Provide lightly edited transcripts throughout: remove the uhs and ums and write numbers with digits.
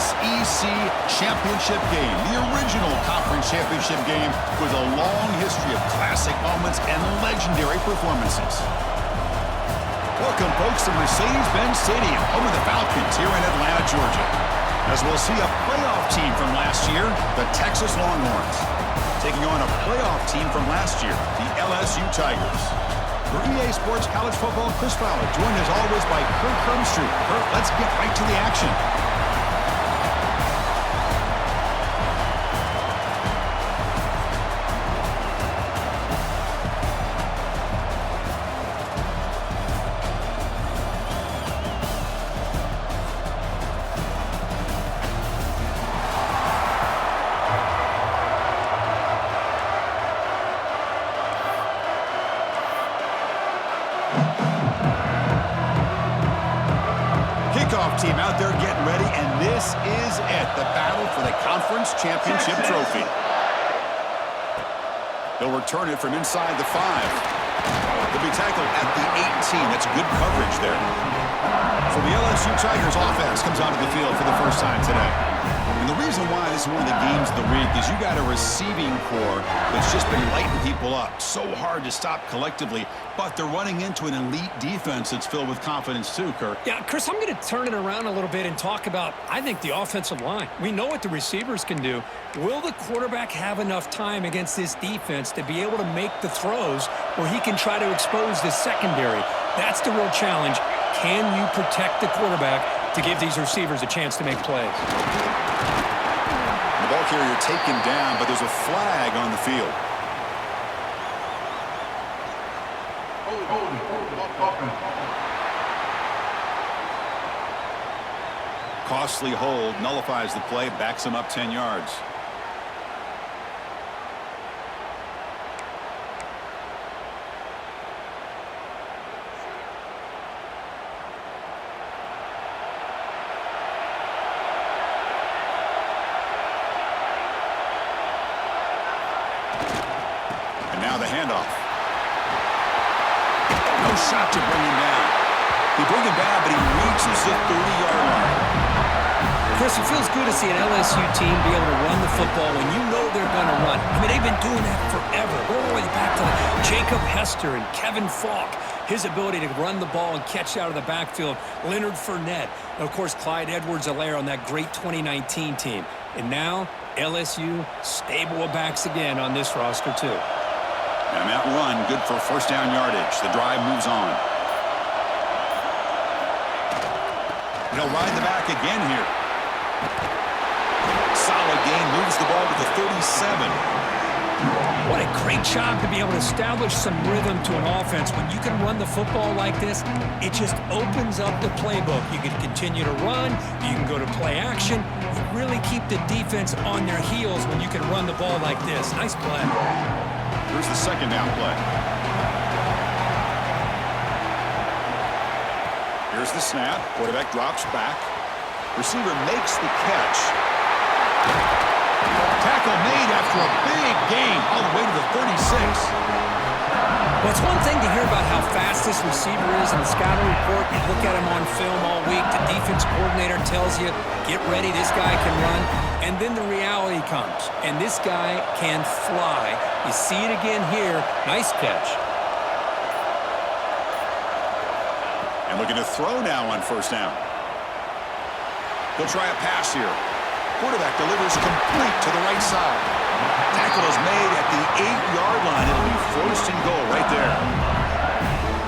SEC championship game, the original conference championship game with a long history of classic moments and legendary performances. Welcome, folks, to Mercedes-Benz Stadium, home of the Falcons here in Atlanta, Georgia. As we'll see a playoff team from last year, the Texas Longhorns, taking on a playoff team from last year, the LSU Tigers. For EA Sports College Football, Chris Fowler, joined as always by Kurt Krumstreet. Kurt, let's get right to the action. Kickoff team out there getting ready, and this is it, the battle for the conference championship trophy. They'll return it from inside the 5. They'll be tackled at the 18. That's good coverage there. So the LSU Tigers offense comes onto the field for the first time today. And the reason why this is one of the games of the week is you got a receiving core that's just been lighting people up. So hard to stop collectively, but they're running into an elite defense that's filled with confidence too, Kirk. Yeah, Chris, I'm going to turn it around a little bit and talk about, I think, the offensive line. We know what the receivers can do. Will the quarterback have enough time against this defense to be able to make the throws where he can try to expose the secondary? That's the real challenge. Can you protect the quarterback to give these receivers a chance to make plays? The ball carrier taken down, but there's a flag on the field. Costly hold, nullifies the play, backs him up 10 yards. And now the handoff. No shot to bring him down. He bring him down, but he reaches the 30-yard line. Chris, it feels good to see an LSU team be able to run the football when you know they're going to run. I mean, they've been doing that forever. All the way back to Jacob Hester and Kevin Falk. His ability to run the ball and catch out of the backfield. Leonard Fournette. And, of course, Clyde Edwards-Helaire on that great 2019 team. And now, LSU stable of backs again on this roster, too. And that run, good for first down yardage. The drive moves on. He'll ride the back again here. Solid gain, moves the ball to the 37. What a great job to be able to establish some rhythm to an offense. When you can run the football like this, it just opens up the playbook. You can continue to run. You can go to play action. You really keep the defense on their heels when you can run the ball like this. Nice play. Here's the second down play. Here's the snap. Quarterback drops back. Receiver makes the catch. Tackle made after a big gain all the way to the 36. Well, it's one thing to hear about how fast this receiver is in the scouting report. You look at him on film all week. The defense coordinator tells you, get ready, this guy can run. And then the reality comes, and this guy can fly. You see it again here. Nice catch. And looking to throw now on first down. He'll try a pass here. Quarterback delivers complete to the right side. Tackle is made at the 8-yard line. It'll be first and goal right there.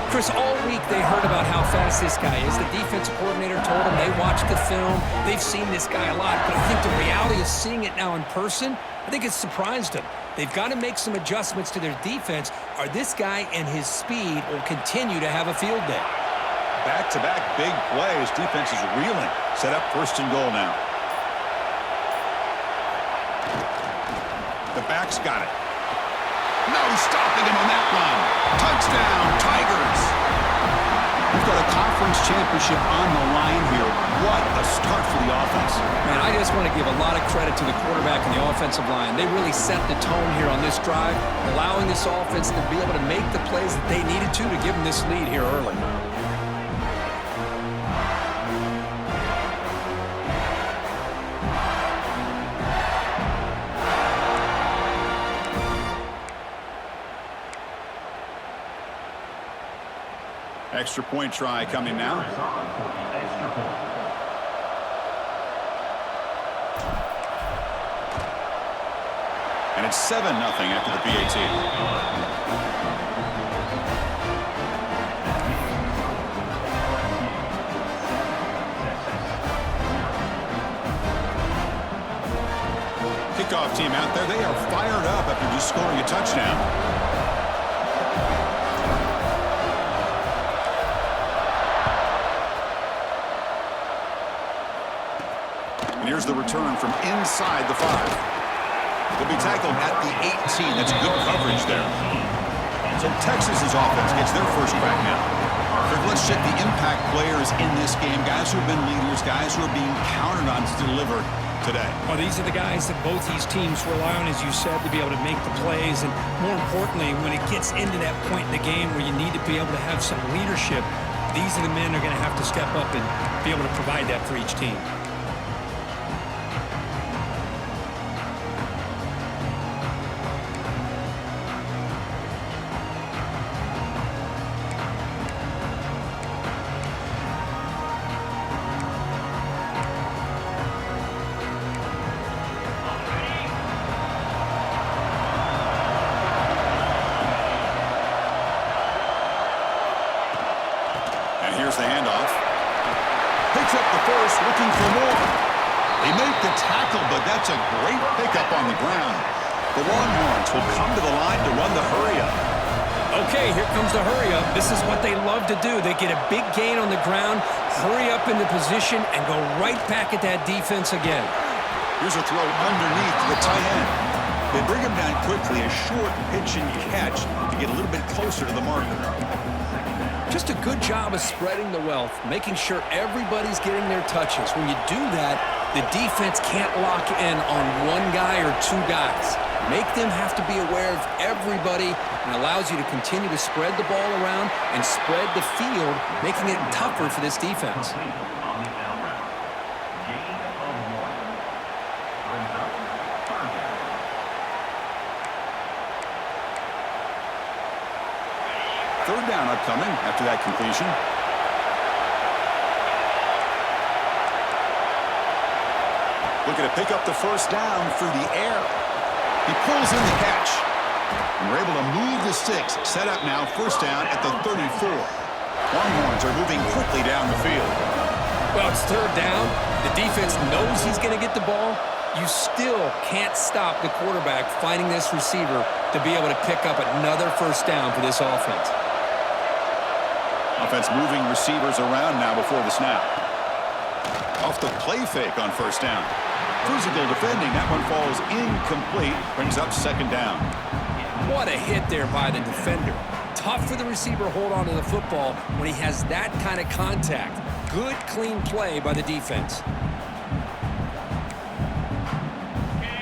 Chris, all week they heard about how fast this guy is. The defensive coordinator told them they watched the film. They've seen this guy a lot. But I think the reality of seeing it now in person, I think it's surprised them. They've got to make some adjustments to their defense, or this guy and his speed will continue to have a field day. Back-to-back big plays. Defense is reeling. Set up first and goal now. The back's got it. No stopping him on that one. Touchdown, Tigers. We've got a conference championship on the line here. What a start for the offense. Man, I just want to give a lot of credit to the quarterback and the offensive line. They really set the tone here on this drive, allowing this offense to be able to make the plays that they needed to give them this lead here early. Extra point try coming now. And it's 7-0 after the PAT. Kickoff team out there, they are fired up after just scoring a touchdown. And here's the return from inside the 5. They'll be tackled at the 18. That's good coverage there. So Texas's offense gets their first crack now. Let's check the impact players in this game. Guys who have been leaders, guys who are being counted on to deliver today. Well, these are the guys that both these teams rely on, as you said, to be able to make the plays. And more importantly, when it gets into that point in the game where you need to be able to have some leadership, these are the men who are going to have to step up and be able to provide that for each team. Here's the handoff. Picks up the first, looking for more. They make the tackle, but that's a great pickup on the ground. The Longhorns will come to the line to run the hurry-up. Okay, here comes the hurry-up. This is what they love to do. They get a big gain on the ground, hurry up into position, and go right back at that defense again. Here's a throw underneath the tight end. They bring him down quickly, a short pitch and catch to get a little bit closer to the marker. Just a good job of spreading the wealth, making sure everybody's getting their touches. When you do that, the defense can't lock in on one guy or two guys. Make them have to be aware of everybody and allows you to continue to spread the ball around and spread the field, making it tougher for this defense. Third down upcoming after that completion. Looking to pick up the first down through the air. He pulls in the catch. And we're able to move the sticks. Set up now, first down at the 34. Longhorns are moving quickly down the field. Well, it's third down. The defense knows he's going to get the ball. You still can't stop the quarterback finding this receiver to be able to pick up another first down for this offense. Offense moving receivers around now before the snap. Off the play fake on first down. Physical defending. That one falls incomplete. Brings up second down. What a hit there by the defender. Tough for the receiver to hold on to the football when he has that kind of contact. Good, clean play by the defense.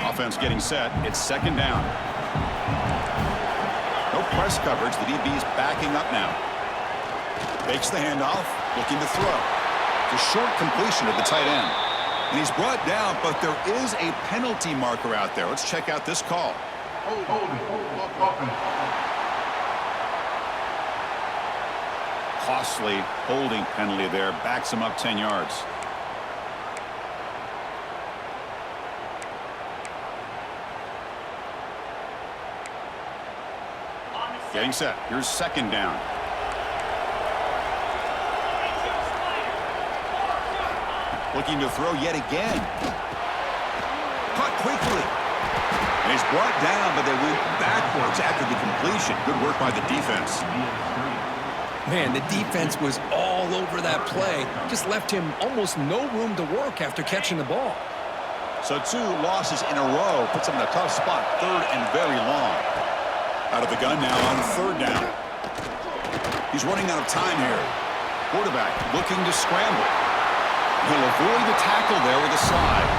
Offense getting set. It's second down. No press coverage. The DB's backing up now. Fakes the handoff, looking to throw. It's a short completion to the tight end. And he's brought down, but there is a penalty marker out there. Let's check out this call. Costly holding penalty there. Backs him up 10 yards. Getting set. Here's second down. Looking to throw yet again. Caught quickly. And he's brought down, but they went backwards after the completion. Good work by the defense. Man, the defense was all over that play. Just left him almost no room to work after catching the ball. So 2 losses in a row puts him in a tough spot. Third and very long. Out of the gun now on third down. He's running out of time here. Quarterback looking to scramble. He'll avoid the tackle there with a slide.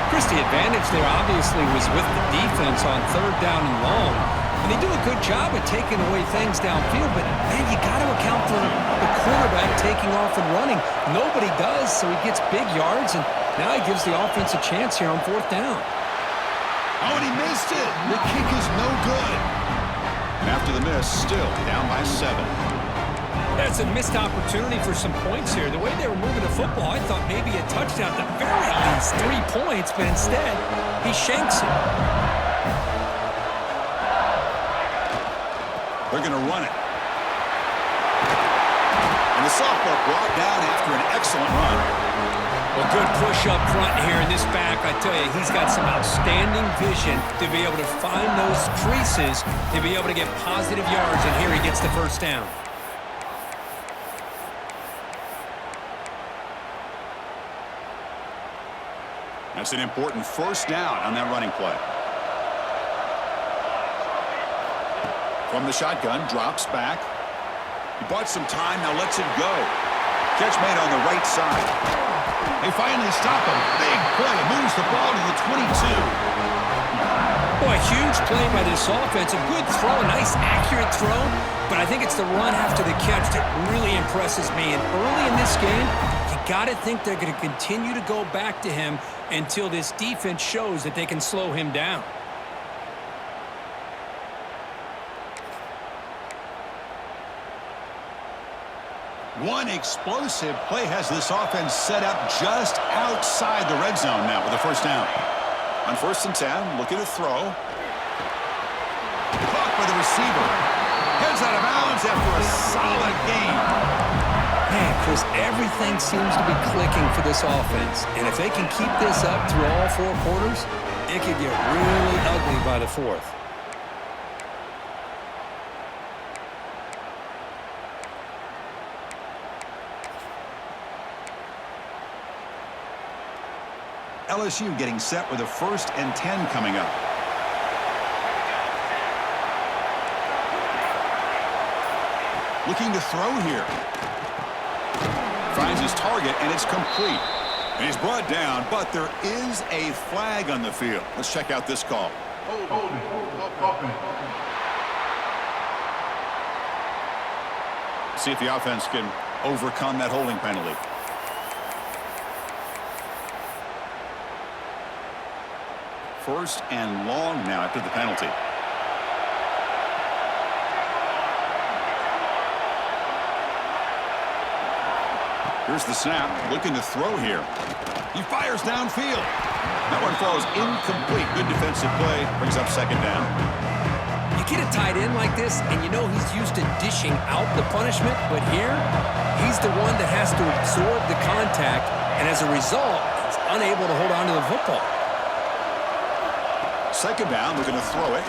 Chris, the advantage there obviously was with the defense on third down and long. And they do a good job at taking away things downfield, but, man, you got to account for the quarterback taking off and running. Nobody does, so he gets big yards, and now he gives the offense a chance here on fourth down. Oh, and he missed it. The kick is no good. And after the miss, still down by 7. That's a missed opportunity for some points here. The way they were moving the football, I thought maybe a touchdown at the very least, 3 points, but instead, he shanks it. They're going to run it. And the sophomore brought down after an excellent run. Well, good push up front here in this back. I tell you, he's got some outstanding vision to be able to find those creases, to be able to get positive yards, and here he gets the first down. That's an important first down on that running play. From the shotgun, drops back. He bought some time, now lets it go. Catch made on the right side. They finally stop him. Big play. Moves the ball to the 22. Boy, huge play by this offense. A good throw, a nice accurate throw. But I think it's the run after the catch that really impresses me. And early in this game, you got to think they're going to continue to go back to him until this defense shows that they can slow him down. One explosive play has this offense set up just outside the red zone now with a first down. On 1st and 10, looking to throw. Caught by the receiver. Heads out of bounds after a solid gain. Man, Chris, everything seems to be clicking for this offense. And if they can keep this up through all 4 quarters, it could get really ugly by the 4th. LSU getting set with a 1st and 10 coming up. Looking to throw here. Finds his target, and it's complete. And he's brought down, but there is a flag on the field. Let's check out this call. See if the offense can overcome that holding penalty. First and long now after the penalty. Here's the snap, looking to throw here. He fires downfield. That one falls incomplete. Good defensive play, brings up 2nd down. You get a tight end like this, and you know he's used to dishing out the punishment, but here, he's the one that has to absorb the contact, and as a result, he's unable to hold on to the football. 2nd down, looking to throw it.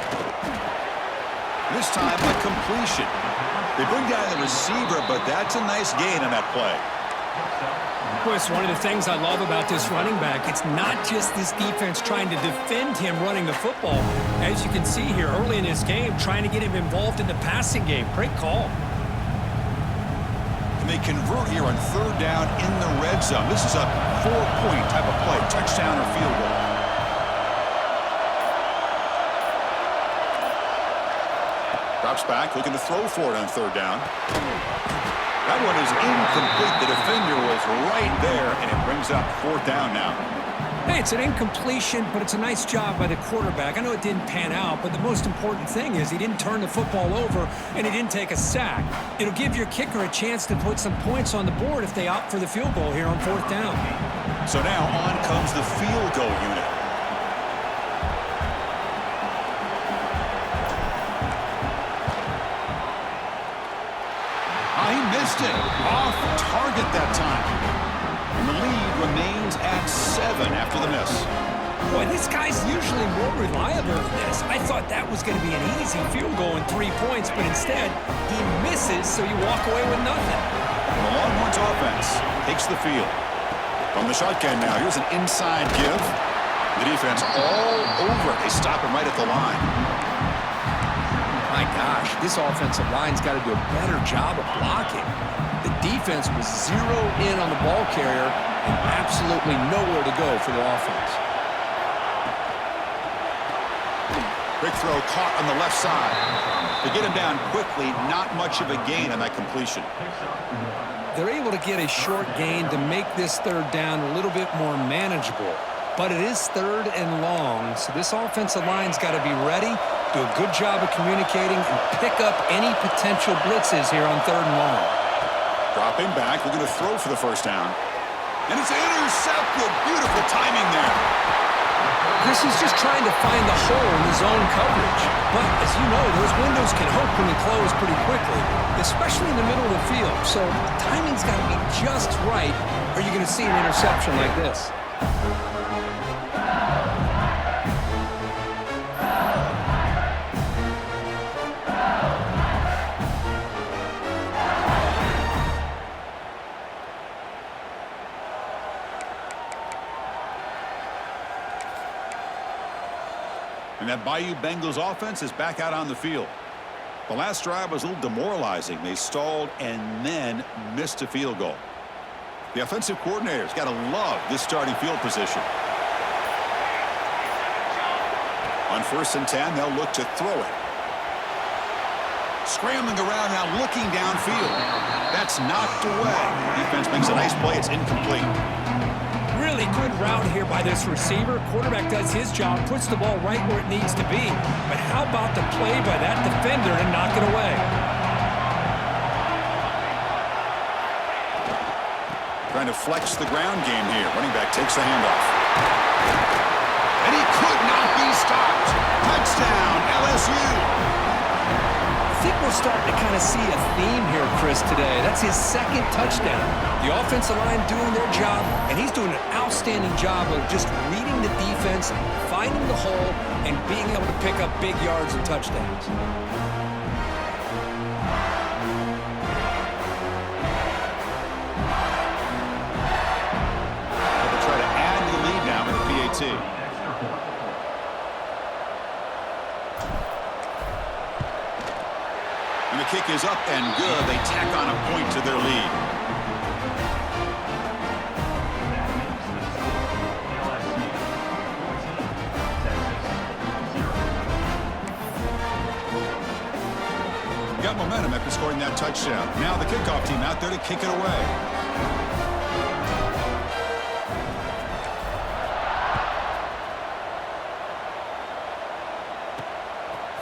This time, a completion. They bring down the receiver, but that's a nice gain on that play. Boy, it's one of the things I love about this running back. It's not just this defense trying to defend him running the football. As you can see here early in this game, trying to get him involved in the passing game. Great call. And they convert here on 3rd down in the red zone. This is a 4-point type of play, touchdown or field goal. Drops back, looking to throw for it on 3rd down. That one is incomplete. The defender was right there, and it brings up 4th down now. Hey, it's an incompletion, but it's a nice job by the quarterback. I know it didn't pan out, but the most important thing is he didn't turn the football over, and he didn't take a sack. It'll give your kicker a chance to put some points on the board if they opt for the field goal here on 4th down. So now on comes the field goal unit. He missed it. Off target that time. And the lead remains at 7 after the miss. Boy, this guy's usually more reliable than this. I thought that was going to be an easy field goal in 3 points, but instead, he misses, so you walk away with nothing. The Longhorns offense takes the field. From the shotgun now, here's an inside give. The defense all over it. They stop him right at the line. My gosh, this offensive line's got to do a better job of blocking. The defense was zeroed in on the ball carrier and absolutely nowhere to go for the offense. Big throw caught on the left side. To get him down quickly, not much of a gain on that completion. They're able to get a short gain to make this 3rd down a little bit more manageable. But it is 3rd and long, so this offensive line's got to be ready, do a good job of communicating, and pick up any potential blitzes here on 3rd and long. Dropping back, looking to throw for the first down. And it's intercepted. Beautiful timing there. Chris, he's just trying to find the hole in the zone coverage. But, as you know, those windows can open and close pretty quickly, especially in the middle of the field. So timing's got to be just right, or you're going to see an interception like this. And that Bayou Bengals offense is back out on the field. The last drive was a little demoralizing. They stalled and then missed a field goal. The offensive coordinator's got to love this starting field position. On 1st and 10, they'll look to throw it. Scrambling around now, looking downfield. That's knocked away. Defense makes a nice play. It's incomplete. Really good route here by this receiver. Quarterback does his job, puts the ball right where it needs to be. But how about the play by that defender to knock it away? Trying to flex the ground game here. Running back takes the handoff. And he could not be stopped. Touchdown, LSU. I think we're starting to kind of see a theme here, Chris, today. That's his 2nd touchdown. The offensive line doing their job, and he's doing an outstanding job of just reading the defense, finding the hole, and being able to pick up big yards and touchdowns. They'll try to add to the lead now with the PAT. And the kick is up and good. They tack on a point to their lead. Got momentum after scoring that touchdown. Now the kickoff team out there to kick it away.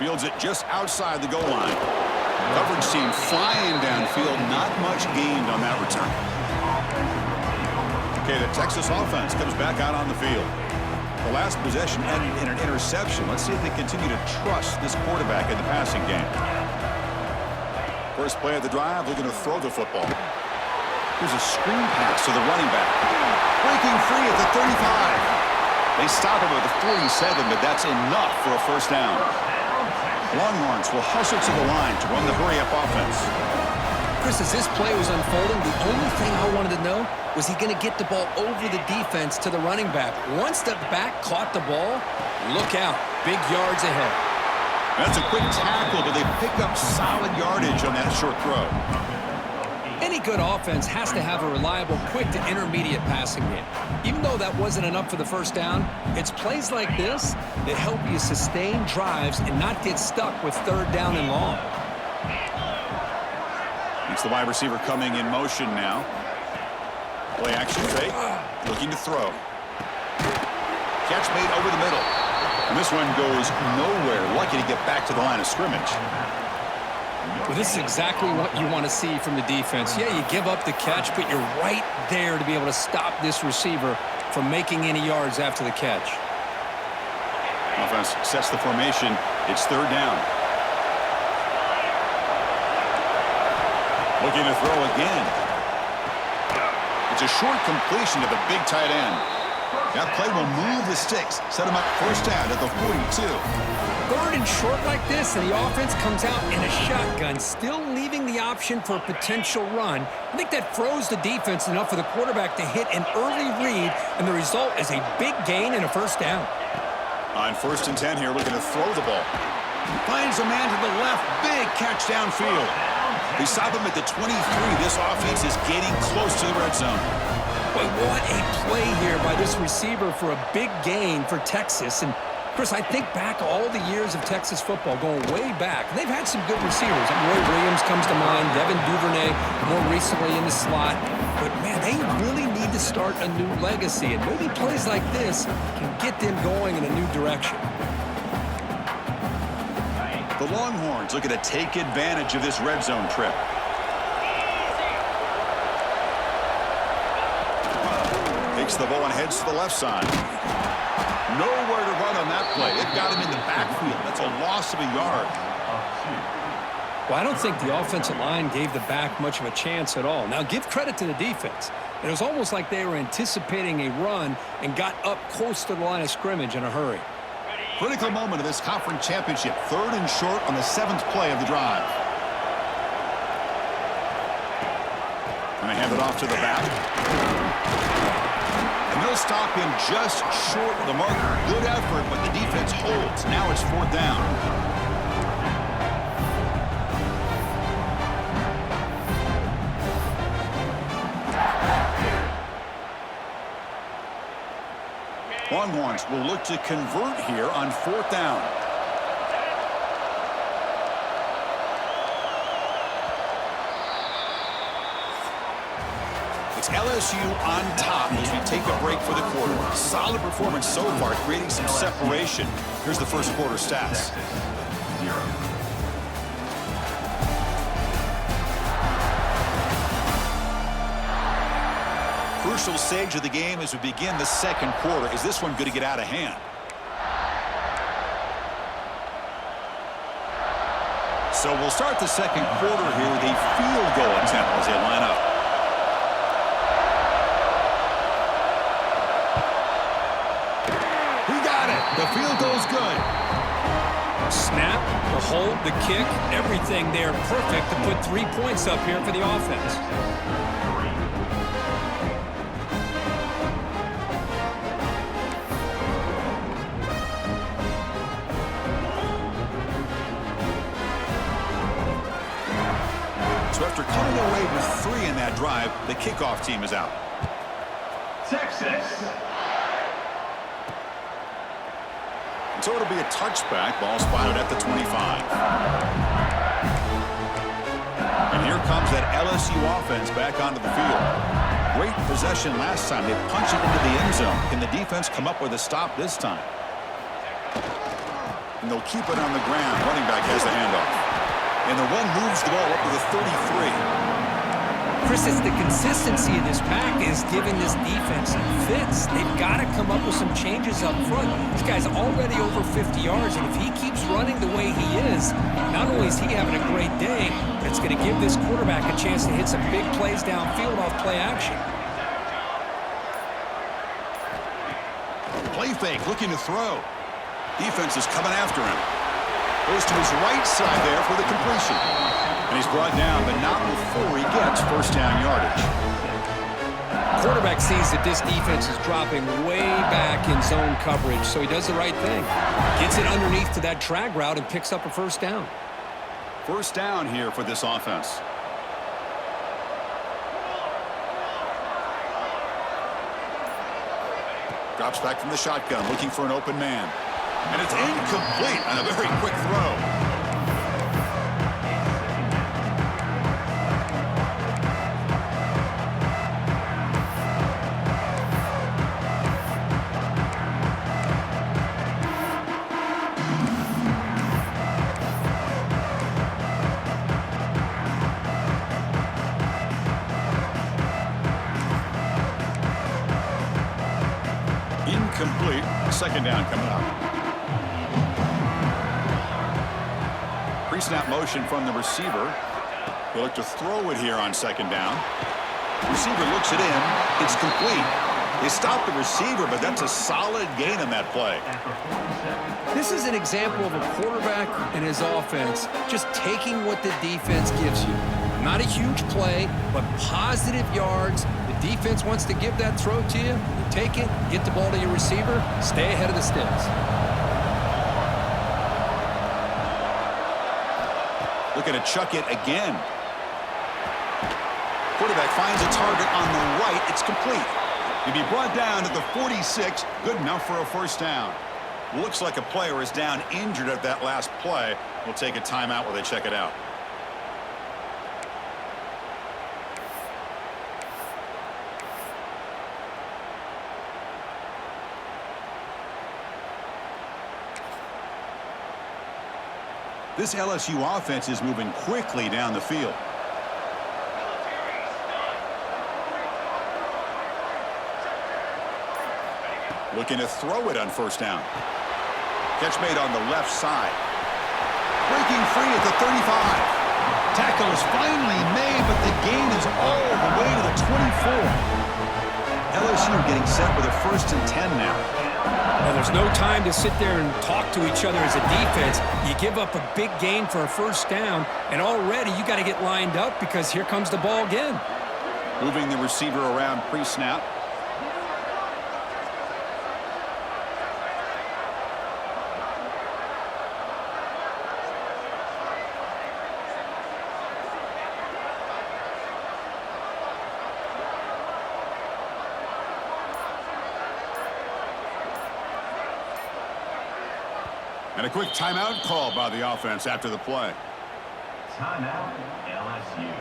Fields it just outside the goal line. Coverage team flying downfield. Not much gained on that return. Okay, the Texas offense comes back out on the field. The last possession ended in an interception. Let's see if they continue to trust this quarterback in the passing game. First play of the drive, looking to throw the football. Here's a screen pass to the running back. Breaking free at the 35. They stop him at the 47, but that's enough for a first down. Longhorns will hustle to the line to run the hurry-up offense. Chris, as this play was unfolding, the only thing I wanted to know was he going to get the ball over the defense to the running back. Once the back caught the ball, look out. Big yards ahead. That's a quick tackle, but they pick up solid yardage on that short throw. Any good offense has to have a reliable, quick to intermediate passing game. Even though that wasn't enough for the first down, it's plays like this that help you sustain drives and not get stuck with 3rd down and long. It's the wide receiver coming in motion now. Play action fake, looking to throw. Catch made over the middle. And this one goes nowhere. Lucky to get back to the line of scrimmage. Well, this is exactly what you want to see from the defense. Yeah, you give up the catch, but you're right there to be able to stop this receiver from making any yards after the catch. Offense sets the formation. It's 3rd down. Looking to throw again. It's a short completion to the big tight end. That play will move the sticks. Set him up first down at the 42. 3rd and short like this, and the offense comes out in a shotgun, still leaving the option for a potential run. I think that froze the defense enough for the quarterback to hit an early read, and the result is a big gain and a first down. On 1st and 10 here, looking to throw the ball. Finds a man to the left. Big catch downfield. They stop him at the 23. This offense is getting close to the red zone. Boy, what a play here by this receiver for a big gain for Texas. And Chris, I think back all the years of Texas football, going way back. They've had some good receivers. Roy Williams comes to mind, Devin Duvernay more recently in the slot. But, man, they really need to start a new legacy. And maybe plays like this can get them going in a new direction. The Longhorns looking to take advantage of this red zone trip. fakes the ball and heads to the left side. Nowhere to run on that play. It got him in the backfield. That's a loss of a yard. Well, I don't think the offensive line gave the back much of a chance at all. Now, give credit to the defense. It was almost like they were anticipating a run and got up close to the line of scrimmage in a hurry. Critical moment of this conference championship. 3rd and short on the 7th play of the drive. Going to hand it off to the back. And they'll stop him just short of the marker. Good effort, but the defense holds. Now it's 4th down. Longhorns will look to convert here on 4th down. It's LSU on top as we take a break for the quarter. Solid performance so far, creating some separation. Here's the first quarter stats. Crucial stage of the game as we begin the second quarter. Is this one going to get out of hand? So we'll start the second quarter here with a field goal attempt as they line up. He got it. The field goal's good. Snap, the hold, the kick, everything there perfect to put 3 points up here for the offense. So after coming away with 3 in that drive, the kickoff team is out. Texas. So it'll be a touchback. Ball spotted at the 25. And here comes that LSU offense back onto the field. Great possession last time. They punched it into the end zone. Can the defense come up with a stop this time? And they'll keep it on the ground. Running back has the handoff. And the run moves the ball up to the 33. Chris, it's the consistency of this pack is giving this defense fits. They've got to come up with some changes up front. This guy's already over 50 yards, and if he keeps running the way he is, not only is he having a great day, but it's going to give this quarterback a chance to hit some big plays downfield off play action. Play fake, looking to throw. Defense is coming after him. Goes to his right side there for the completion. And he's brought down, but not before he gets first down yardage. Quarterback sees that this defense is dropping way back in zone coverage, so he does the right thing. Gets it underneath to that drag route and picks up a first down. First down here for this offense. Drops back from the shotgun, looking for an open man. And it's incomplete on a very quick throw. Incomplete. Second down coming up. Pre-snap motion from the receiver. He'll look to throw it here on second down. Receiver looks it in. It's complete. They stopped the receiver, but that's a solid gain on that play. This is an example of a quarterback and his offense just taking what the defense gives you. Not a huge play, but positive yards. The defense wants to give that throw to you. You take it, get the ball to your receiver, stay ahead of the sticks. Looking to chuck it again. Quarterback finds a target on the right. It's complete. He'll be brought down at the 46. Good enough for a first down. Looks like a player is down injured at that last play. We'll take a timeout while they check it out. This LSU offense is moving quickly down the field. Looking to throw it on first down. Catch made on the left side. Breaking free at the 35. Tackle is finally made, but the gain is all the way to the 24. LSU getting set with a 1st and 10 now. Well, there's no time to sit there and talk to each other as a defense. You give up a big gain for a first down, and already you got to get lined up because here comes the ball again. Moving the receiver around pre-snap. And a quick timeout called by the offense after the play. Timeout, LSU.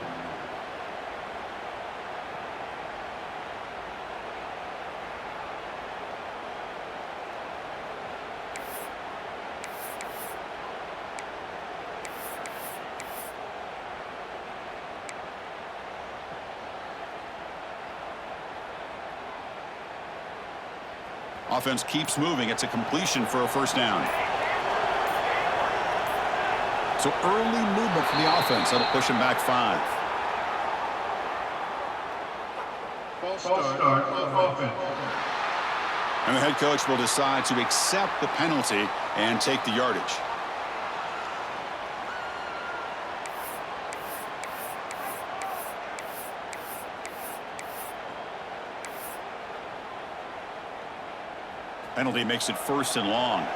Offense keeps moving. It's a completion for a first down. So early movement from the offense. That'll push him back 5. False start offense. And the head coach will decide to accept the penalty and take the yardage. Penalty makes it 1st and long.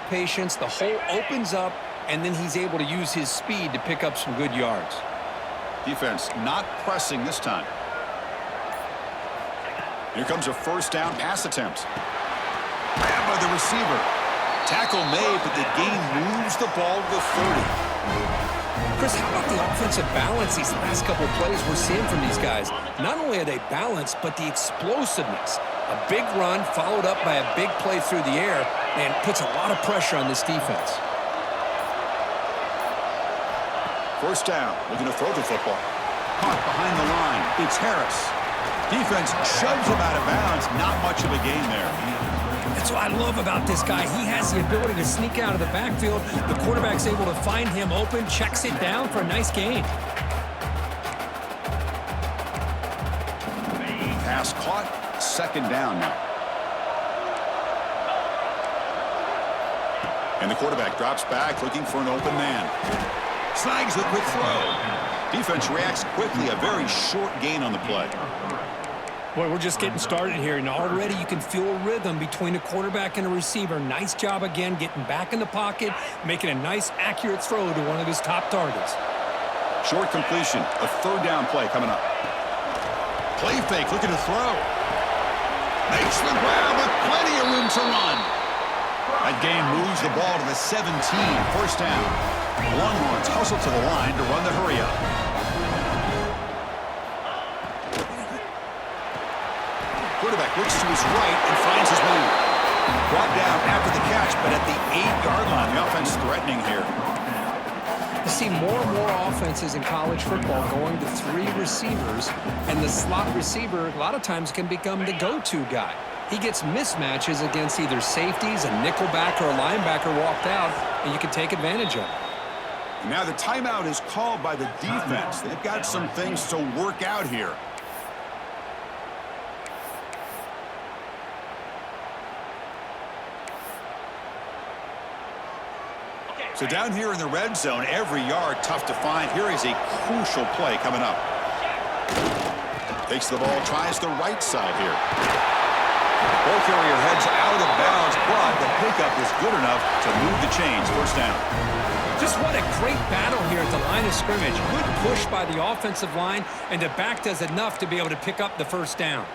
Patience, the hole opens up, and then he's able to use his speed to pick up some good yards. Defense not pressing this time. Here comes a first down pass attempt. Grabbed by the receiver. Tackle made, but the gain moves the ball to the 30. Chris, how about the offensive balance these last couple plays we're seeing from these guys? Not only are they balanced, but the explosiveness. A big run followed up by a big play through the air and puts a lot of pressure on this defense. First down, looking to throw the football. Caught behind the line. It's Harris. Defense shoves him out of bounds. Not much of a gain there. That's what I love about this guy. He has the ability to sneak out of the backfield. The quarterback's able to find him open, checks it down for a nice gain. Pass caught. Second down now. And the quarterback drops back looking for an open man. Snags the quick throw. Defense reacts quickly. A very short gain on the play. Boy, we're just getting started here, and already you can feel a rhythm between a quarterback and a receiver. Nice job again getting back in the pocket, making a nice, accurate throw to one of his top targets. Short completion. A third down play coming up. Play fake, looking to throw. Makes the grab with plenty of room to run. That gain moves the ball to the 17. First down. Longhorns hustle to the line to run the hurry-up. Quarterback looks to his right and finds his man. Brought down after the catch, but at the 8-yard line. The offense threatening here. You see more and more offenses in college football going to 3 receivers, and the slot receiver a lot of times can become the go-to guy. He gets mismatches against either safeties, a nickelback, or a linebacker walked out, and you can take advantage of it. And now the timeout is called by the defense. They've got some things to work out here. So down here in the red zone, every yard tough to find. Here is a crucial play coming up. Takes the ball, tries the right side here. Ball carrier heads out of bounds, but the pickup is good enough to move the chains. First down. Just what a great battle here at the line of scrimmage. Good push by the offensive line, and the back does enough to be able to pick up the first down.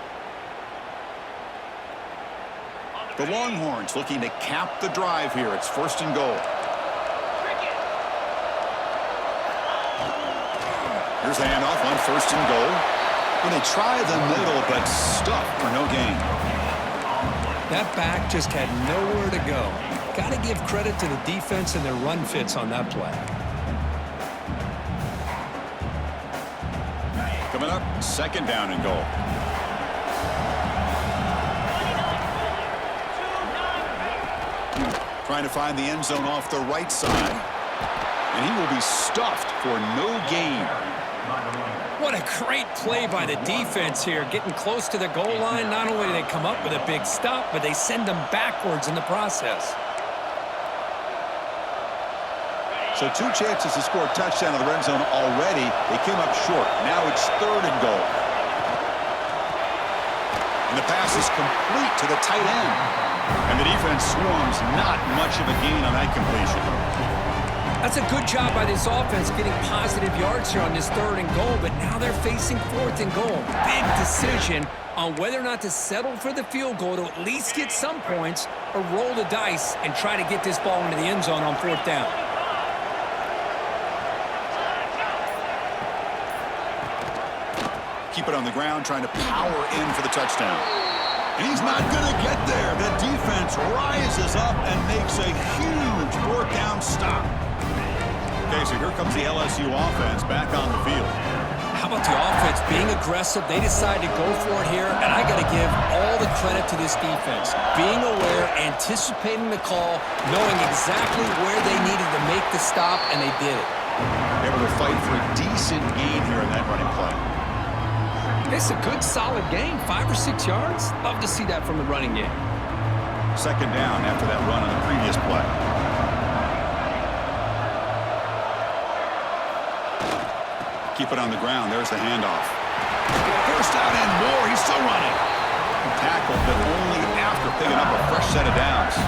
The Longhorns looking to cap the drive here. It's first and goal. Here's the handoff on first and goal. And they try the middle, but stuffed for no gain. That back just had nowhere to go. Got to give credit to the defense and their run fits on that play. Coming up, second down and goal. Trying to find the end zone off the right side. And he will be stuffed for no gain. What a great play by the defense here. Getting close to the goal line, not only do they come up with a big stop, but they send them backwards in the process. So 2 chances to score a touchdown in the red zone already. They came up short. Now it's third and goal. And the pass is complete to the tight end. And the defense swarms. Not much of a gain on that completion. That's a good job by this offense getting positive yards here on this third and goal, but now they're facing fourth and goal. Big decision on whether or not to settle for the field goal to at least get some points or roll the dice and try to get this ball into the end zone on fourth down. Keep it on the ground, trying to power in for the touchdown. He's not going to get there. The defense rises up and makes a huge fourth down stop. Okay, so here comes the LSU offense back on the field. How about the offense being aggressive? They decide to go for it here, and I got to give all the credit to this defense. Being aware, anticipating the call, knowing exactly where they needed to make the stop, and they did it. Able to fight for a decent gain here in that running play. It's a good, solid gain, 5 or 6 yards. Love to see that from the running game. Second down after that run on the previous play. Keep it on the ground. There's the handoff. First down and more. He's still running. Tackled, but only after picking up a fresh set of downs.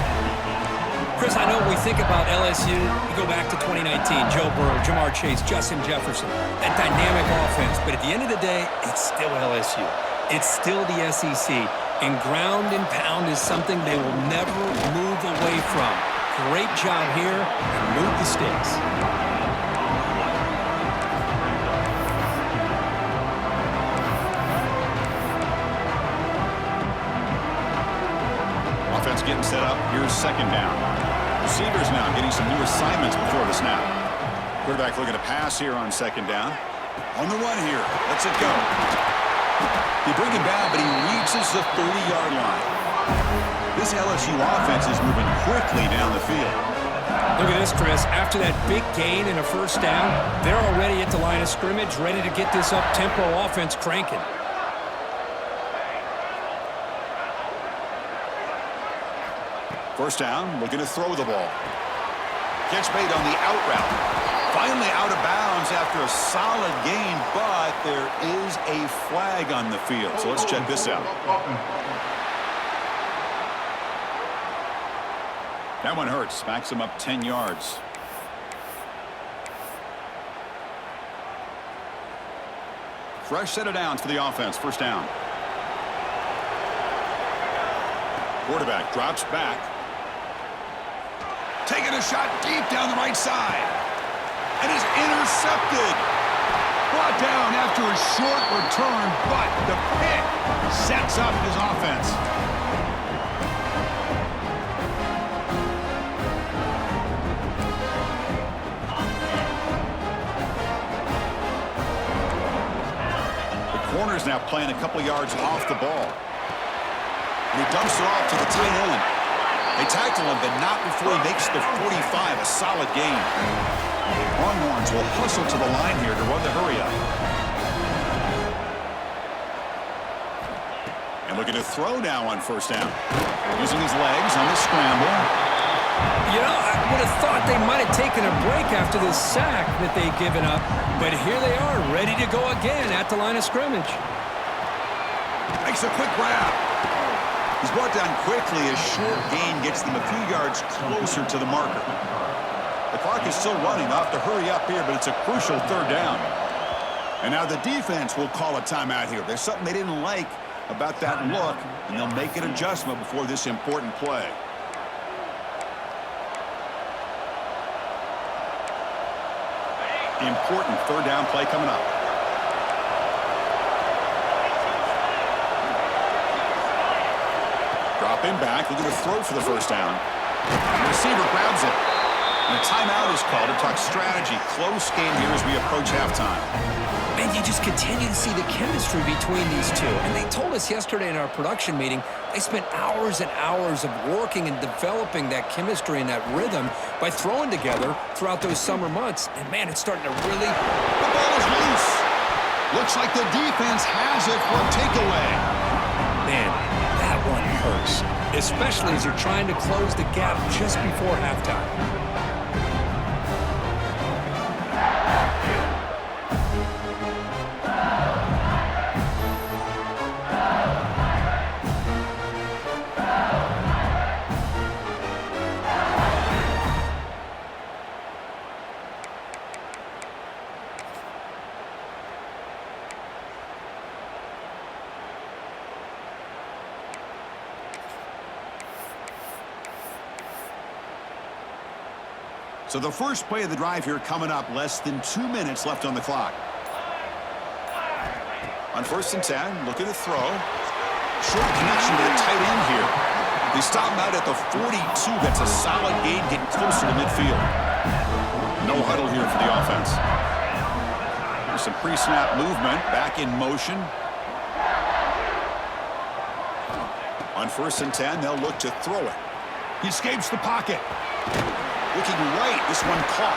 Chris, I know when we think about LSU, we go back to 2019, Joe Burrow, Jamar Chase, Justin Jefferson, that dynamic offense. But at the end of the day, it's still LSU. It's still the SEC. And ground and pound is something they will never move away from. Great job here, and move the stakes. Offense getting set up. Here's second down. Receivers now getting some new assignments before the snap. Quarterback looking to pass here on second down. On the run here. Lets it go. They bring him down, but he reaches the 30-yard line. This LSU offense is moving quickly down the field. Look at this, Chris. After that big gain and a first down, they're already at the line of scrimmage, ready to get this up-tempo offense cranking. First down, looking to throw the ball. Catch made on the out route. Finally out of bounds after a solid gain, but there is a flag on the field. So let's check this out. That one hurts. Backs him up 10 yards. Fresh set of downs for the offense. First down. Quarterback drops back. Taking a shot deep down the right side. And is intercepted. Brought down after a short return, but the pick sets up his offense. The corner's now playing a couple yards off the ball. And he dumps it off to the tight end. They tackle him, but not before he makes the 45, a solid gain. Longhorns will hustle to the line here to run the hurry-up. And looking to throw now on first down. Using his legs on the scramble. You know, I would have thought they might have taken a break after this sack that they'd given up. But here they are, ready to go again at the line of scrimmage. Makes a quick grab. He's brought down quickly. A short gain gets them a few yards closer to the marker. The clock is still running. They'll have to hurry up here, but it's a crucial third down. And now the defense will call a timeout here. There's something they didn't like about that look, and they'll make an adjustment before this important play. Important third down play coming up. Dropping back, looking to throw for the first down. The receiver grabs it. And a timeout is called to talk strategy. Close game here as we approach halftime. And you just continue to see the chemistry between these two. And they told us yesterday in our production meeting, they spent hours and hours of working and developing that chemistry and that rhythm by throwing together throughout those summer months. And, man, it's starting to really... The ball is loose. Looks like the defense has it for a takeaway. Man, that one hurts, especially as you're trying to close the gap just before halftime. So the first play of the drive here coming up, less than 2 minutes left on the clock. On first and 10, looking to throw. Short connection to the tight end here. They stop him out at the 42. That's a solid gain, getting closer to midfield. No huddle here for the offense. There's some pre-snap movement, back in motion. On first and 10, they'll look to throw it. He escapes the pocket. Looking right, this one caught.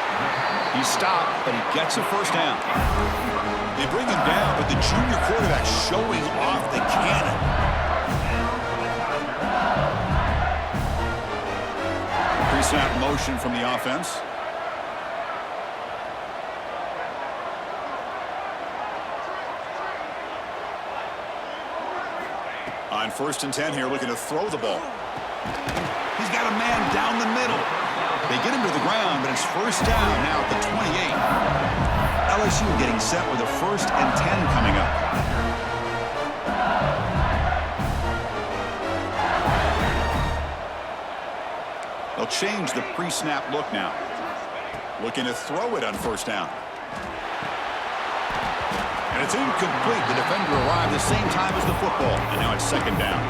He stopped, but he gets a first down. They bring him down, but the junior quarterback showing off the cannon. Pre-snap motion from the offense. On first and 10 here, looking to throw the ball. He's got a man down the middle. They get him to the ground, but it's first down now at the 28. LSU getting set with a 1st and 10 coming up. They'll change the pre-snap look now. Looking to throw it on 1st down. And it's incomplete. The defender arrived the same time as the football. And now it's 2nd down.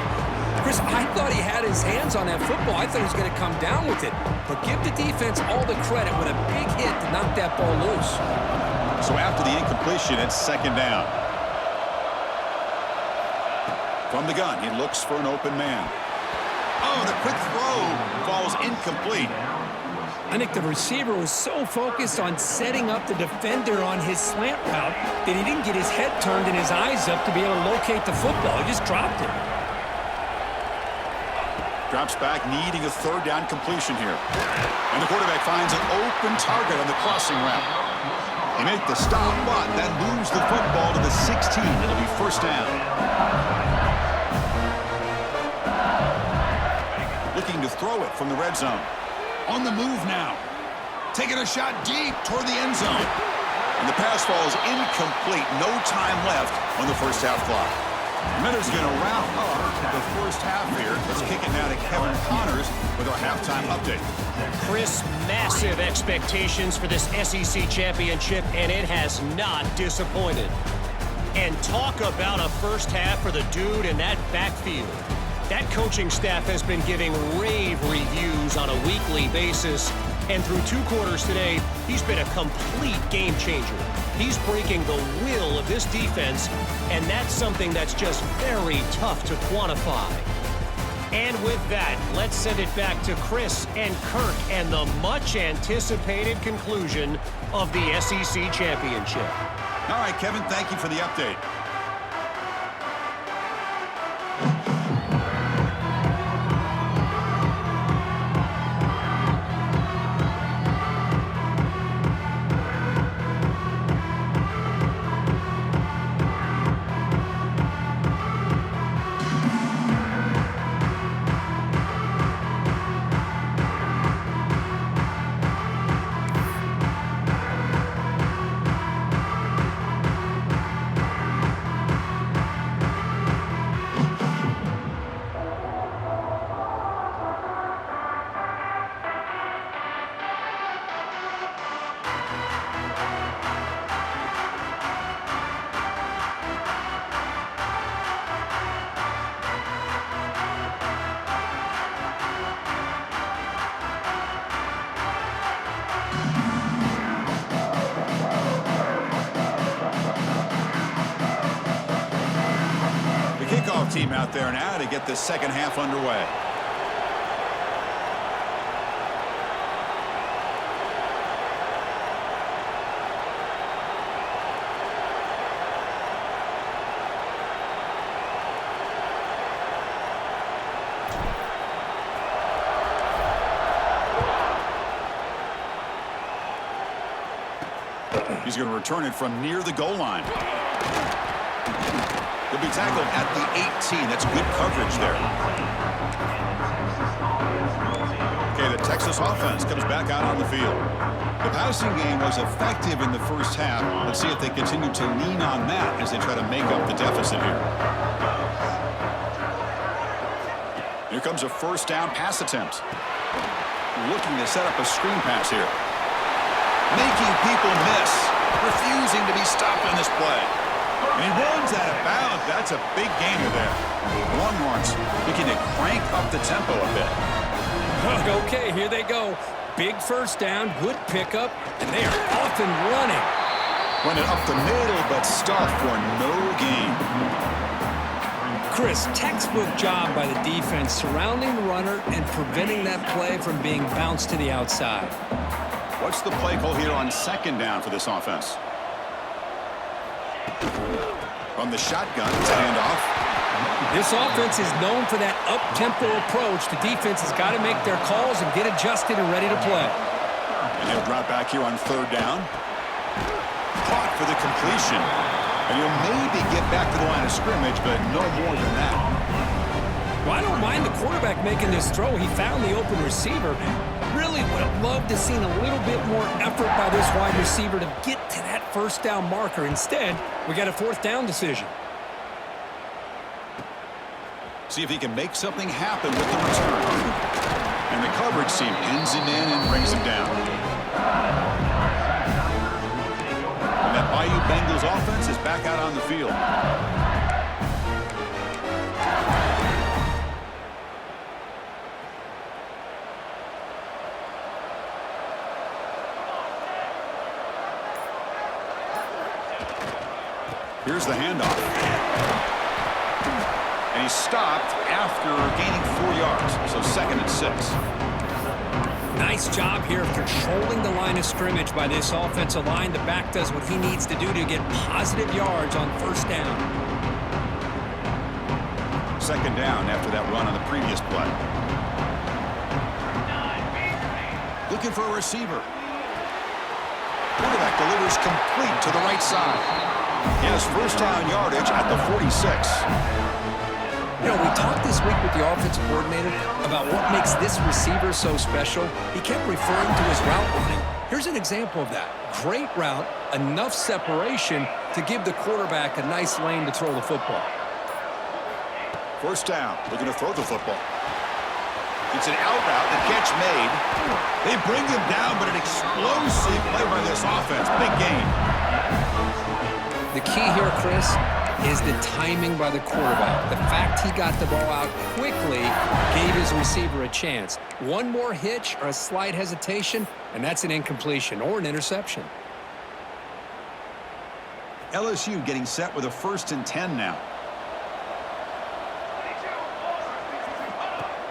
Chris, I thought he had his hands on that football. I thought he was going to come down with it. But give the defense all the credit with a big hit to knock that ball loose. So after the incompletion, it's 2nd down. From the gun, he looks for an open man. Oh, the quick throw falls incomplete. I think the receiver was so focused on setting up the defender on his slant route that he didn't get his head turned and his eyes up to be able to locate the football. He just dropped it. Drops back, needing a 3rd down completion here. And the quarterback finds an open target on the crossing route. They make the stop, but that moves the football to the 16. It'll be 1st down. Looking to throw it from the red zone. On the move now. Taking a shot deep toward the end zone. And the pass falls incomplete. No time left on the 1st half clock. Minter's going to wrap up the 1st half here. Let's kick it now to Kevin Connors with our halftime update. Chris, massive expectations for this SEC championship, and it has not disappointed. And talk about a 1st half for the dude in that backfield. That coaching staff has been giving rave reviews on a weekly basis, and through 2 quarters today, he's been a complete game changer. He's breaking the will of this defense, and that's something that's just very tough to quantify. And with that, let's send it back to Chris and Kirk and the much-anticipated conclusion of the SEC championship. All right, Kevin, thank you for the update. Team out there now to get the 2nd half underway. He's going to return it from near the goal line. He'll be tackled at the 18. That's good coverage there. Okay, the Texas offense comes back out on the field. The passing game was effective in the 1st half. Let's see if they continue to lean on that as they try to make up the deficit here. Here comes a 1st down pass attempt. Looking to set up a screen pass here. Making people miss. Refusing to be stopped on this play. And he runs out of bounds. That's a big gainer there. Longhorns looking to crank up the tempo a bit. Okay, here they go. Big 1st down, good pickup, and they are off and running. Run it up the middle, but stuff for no gain. Chris, textbook job by the defense surrounding the runner and preventing that play from being bounced to the outside. What's the play call here on 2nd down for this offense? From the shotgun, it's a handoff. This offense is known for that up-tempo approach. The defense has got to make their calls and get adjusted and ready to play. And he'll drop back here on 3rd down. Caught for the completion. And he'll maybe get back to the line of scrimmage, but no more than that. Well, I don't mind the quarterback making this throw. He found the open receiver. Really would have loved to seen a little bit more effort by this wide receiver to get to that first down marker. Instead, we got a fourth down decision. See if he can make something happen with the return. And the coverage team pins him in and brings him down. And that Bayou Bengals offense is back out on the field. Here's the handoff. And he stopped after gaining 4 yards, so 2nd and 6. Nice job here of controlling the line of scrimmage by this offensive line. The back does what he needs to do to get positive yards on first down. 2nd down after that run on the previous play. Looking for a receiver. Quarterback delivers complete to the right side. He has first down yardage at the 46. You know, we talked this week with the offensive coordinator about what makes this receiver so special. He kept referring to his route running. Here's an example of that. Great route, enough separation to give the quarterback a nice lane to throw the football. First down, looking to throw the football. It's an out route, the catch made. They bring him down, but an explosive play by this offense. Big gain. The key here, Chris, is the timing by the quarterback. The fact he got the ball out quickly gave his receiver a chance. One more hitch or a slight hesitation, and that's an incompletion or an interception. LSU getting set with a 1st and 10 now.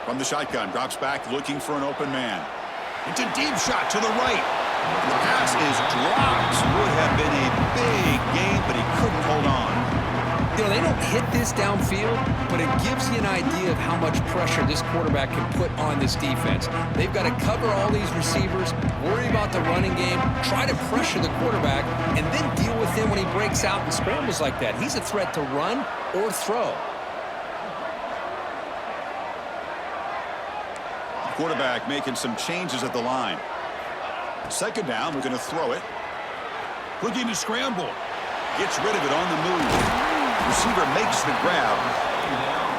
From the shotgun, drops back looking for an open man. It's a deep shot to the right. The pass is dropped. Would have been a big gain, but he couldn't hold on. You know, they don't hit this downfield, but it gives you an idea of how much pressure this quarterback can put on this defense. They've got to cover all these receivers, worry about the running game, try to pressure the quarterback, and then deal with him when he breaks out and scrambles like that. He's a threat to run or throw. Quarterback making some changes at the line. 2nd down, we're going to throw it. Looking to scramble. Gets rid of it on the move. Receiver makes the grab.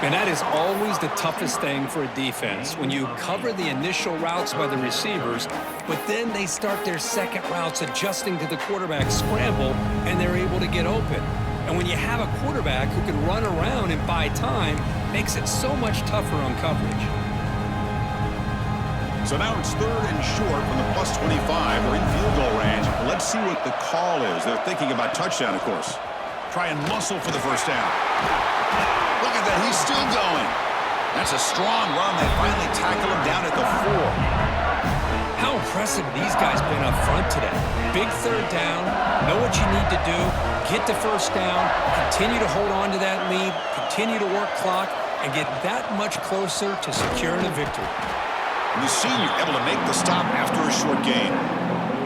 And that is always the toughest thing for a defense, when you cover the initial routes by the receivers, but then they start their second routes adjusting to the quarterback's scramble, and they're able to get open. And when you have a quarterback who can run around and buy time, makes it so much tougher on coverage. So now it's 3rd and short from the +25. We're in field goal range. Let's see what the call is. They're thinking about touchdown, of course. Try and muscle for the first down. Look at that. He's still going. That's a strong run. They finally tackle him down at the 4. How impressive these guys been up front today. Big 3rd down. Know what you need to do. Get the first down. Continue to hold on to that lead. Continue to work clock. And get that much closer to securing a victory. And the senior able to make the stop after a short gain.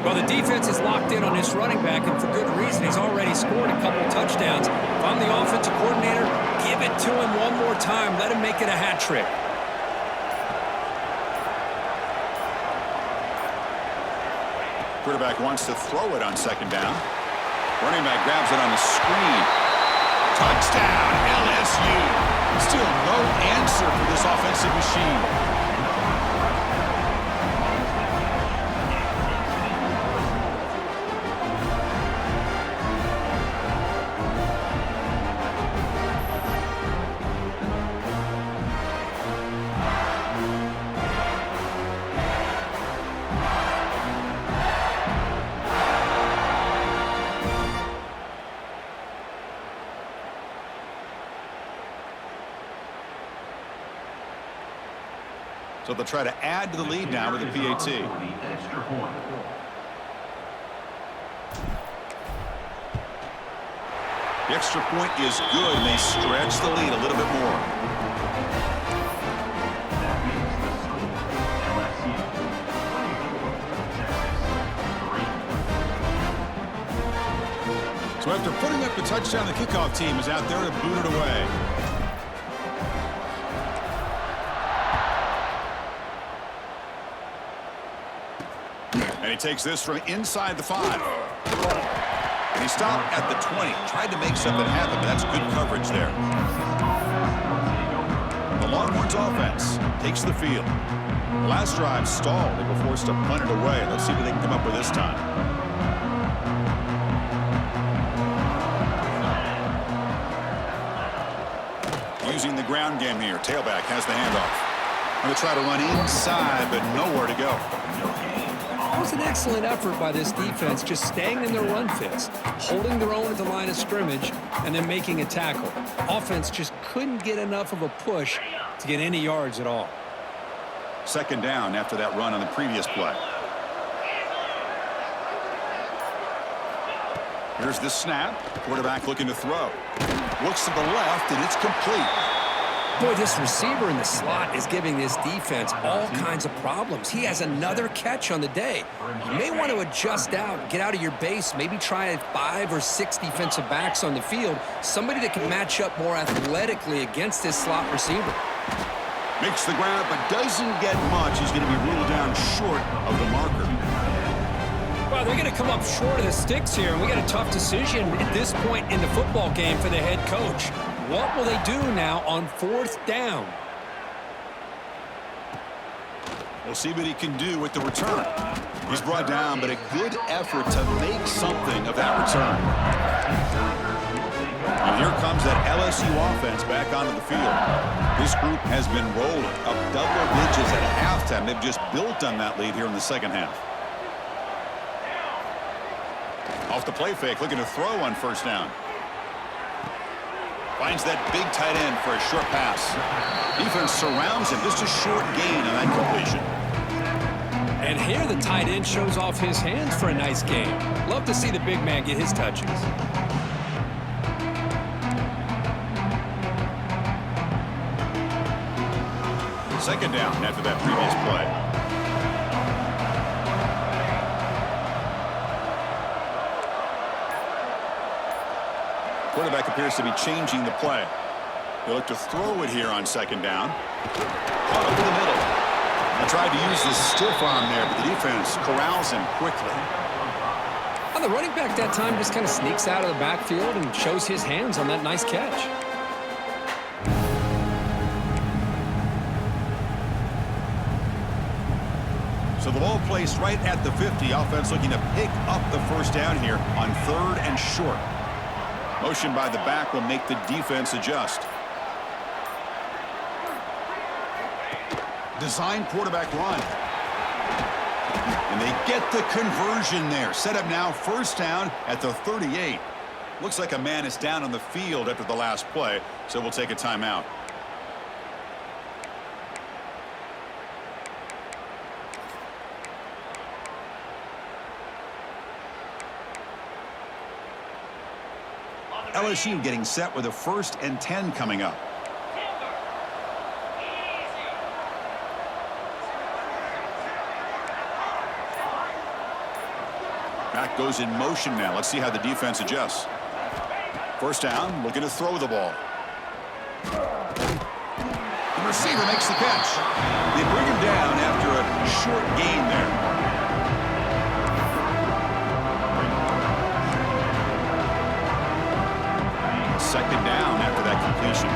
Well, the defense is locked in on this running back, and for good reason. He's already scored a couple touchdowns. If I'm the offensive coordinator, give it to him one more time. Let him make it a hat trick. Quarterback wants to throw it on 2nd down. Running back grabs it on the screen. Touchdown, LSU. Still no answer for this offensive machine. So they'll try to add to the lead now with the PAT. The extra point is good, and they stretch the lead a little bit more. So after putting up the touchdown, the kickoff team is out there to boot it away. takes this from inside the 5. And he stopped at the 20. Tried to make something happen, but that's good coverage there. The Longhorns offense takes the field. The last drive stalled. They were forced to punt it away. Let's see what they can come up with this time. Using the ground game here. Tailback has the handoff. Going to try to run inside, but nowhere to go. It was an excellent effort by this defense, just staying in their run fits, holding their own at the line of scrimmage, and then making a tackle. Offense just couldn't get enough of a push to get any yards at all. Second down after that run on the previous play. Here's the snap. Quarterback looking to throw. Looks to the left, and it's complete. Boy, this receiver in the slot is giving this defense all kinds of problems. He has another catch on the day. You may want to adjust out, get out of your base, maybe try 5 or 6 defensive backs on the field, somebody that can match up more athletically against this slot receiver. Makes the grab, but doesn't get much. He's going to be ruled down short of the marker. Well, they're going to come up short of the sticks here, and we got a tough decision at this point in the football game for the head coach. What will they do now on 4th down? We'll see what he can do with the return. He's brought down, but a good effort to make something of that return. And here comes that LSU offense back onto the field. This group has been rolling up double digits at halftime. They've just built on that lead here in the second half. Off the play fake, looking to throw on 1st down. Finds that big tight end for a short pass. Defense surrounds him. Just a short gain on that completion. And here the tight end shows off his hands for a nice game. Love to see the big man get his touches. Second down after that previous play. Quarterback appears to be changing the play. They look to throw it here on 2nd down. Caught up in the middle. They tried to use the stiff arm there, but the defense corrals him quickly. Well, the running back that time just kind of sneaks out of the backfield and shows his hands on that nice catch. So the ball placed right at the 50. Offense looking to pick up the 1st down here on 3rd and short. Motion by the back will make the defense adjust. Design quarterback run. And they get the conversion there. Set up now 1st down at the 38. Looks like a man is down on the field after the last play, so we'll take a timeout. LSU getting set with a 1st and 10 coming up. Back goes in motion now. Let's see how the defense adjusts. 1st down, looking to throw the ball. The receiver makes the catch. They bring him down after a short gain there. Second down after that completion.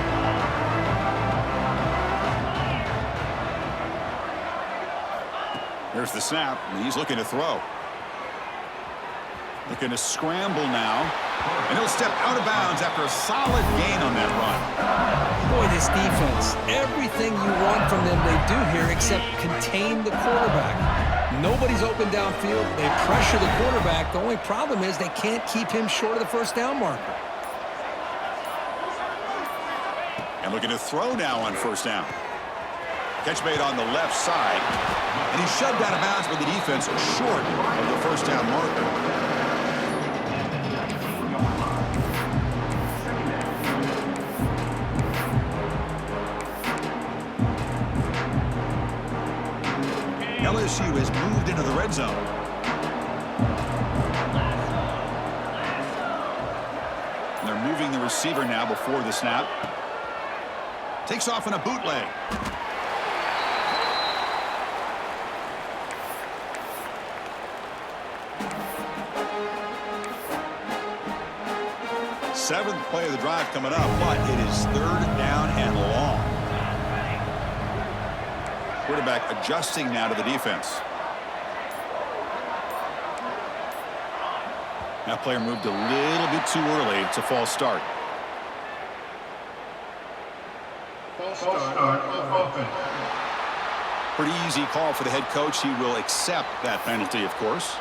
There's the snap, and he's looking to throw. Looking to scramble now. And he'll step out of bounds after a solid gain on that run. Boy, this defense, everything you want from them they do here except contain the quarterback. Nobody's open downfield. They pressure the quarterback. The only problem is they can't keep him short of the 1st down marker. And looking to throw now on 1st down. Catch made on the left side. And he's shoved out of bounds by the defense short of the 1st down marker. LSU has moved into the red zone. And they're moving the receiver now before the snap. Takes off in a bootleg. Seventh play of the drive coming up, but it is third down and long. Quarterback adjusting now to the defense. That player moved a little bit too early. It's a false start. False start. Offense. Pretty easy call for the head coach. He will accept that penalty, of course.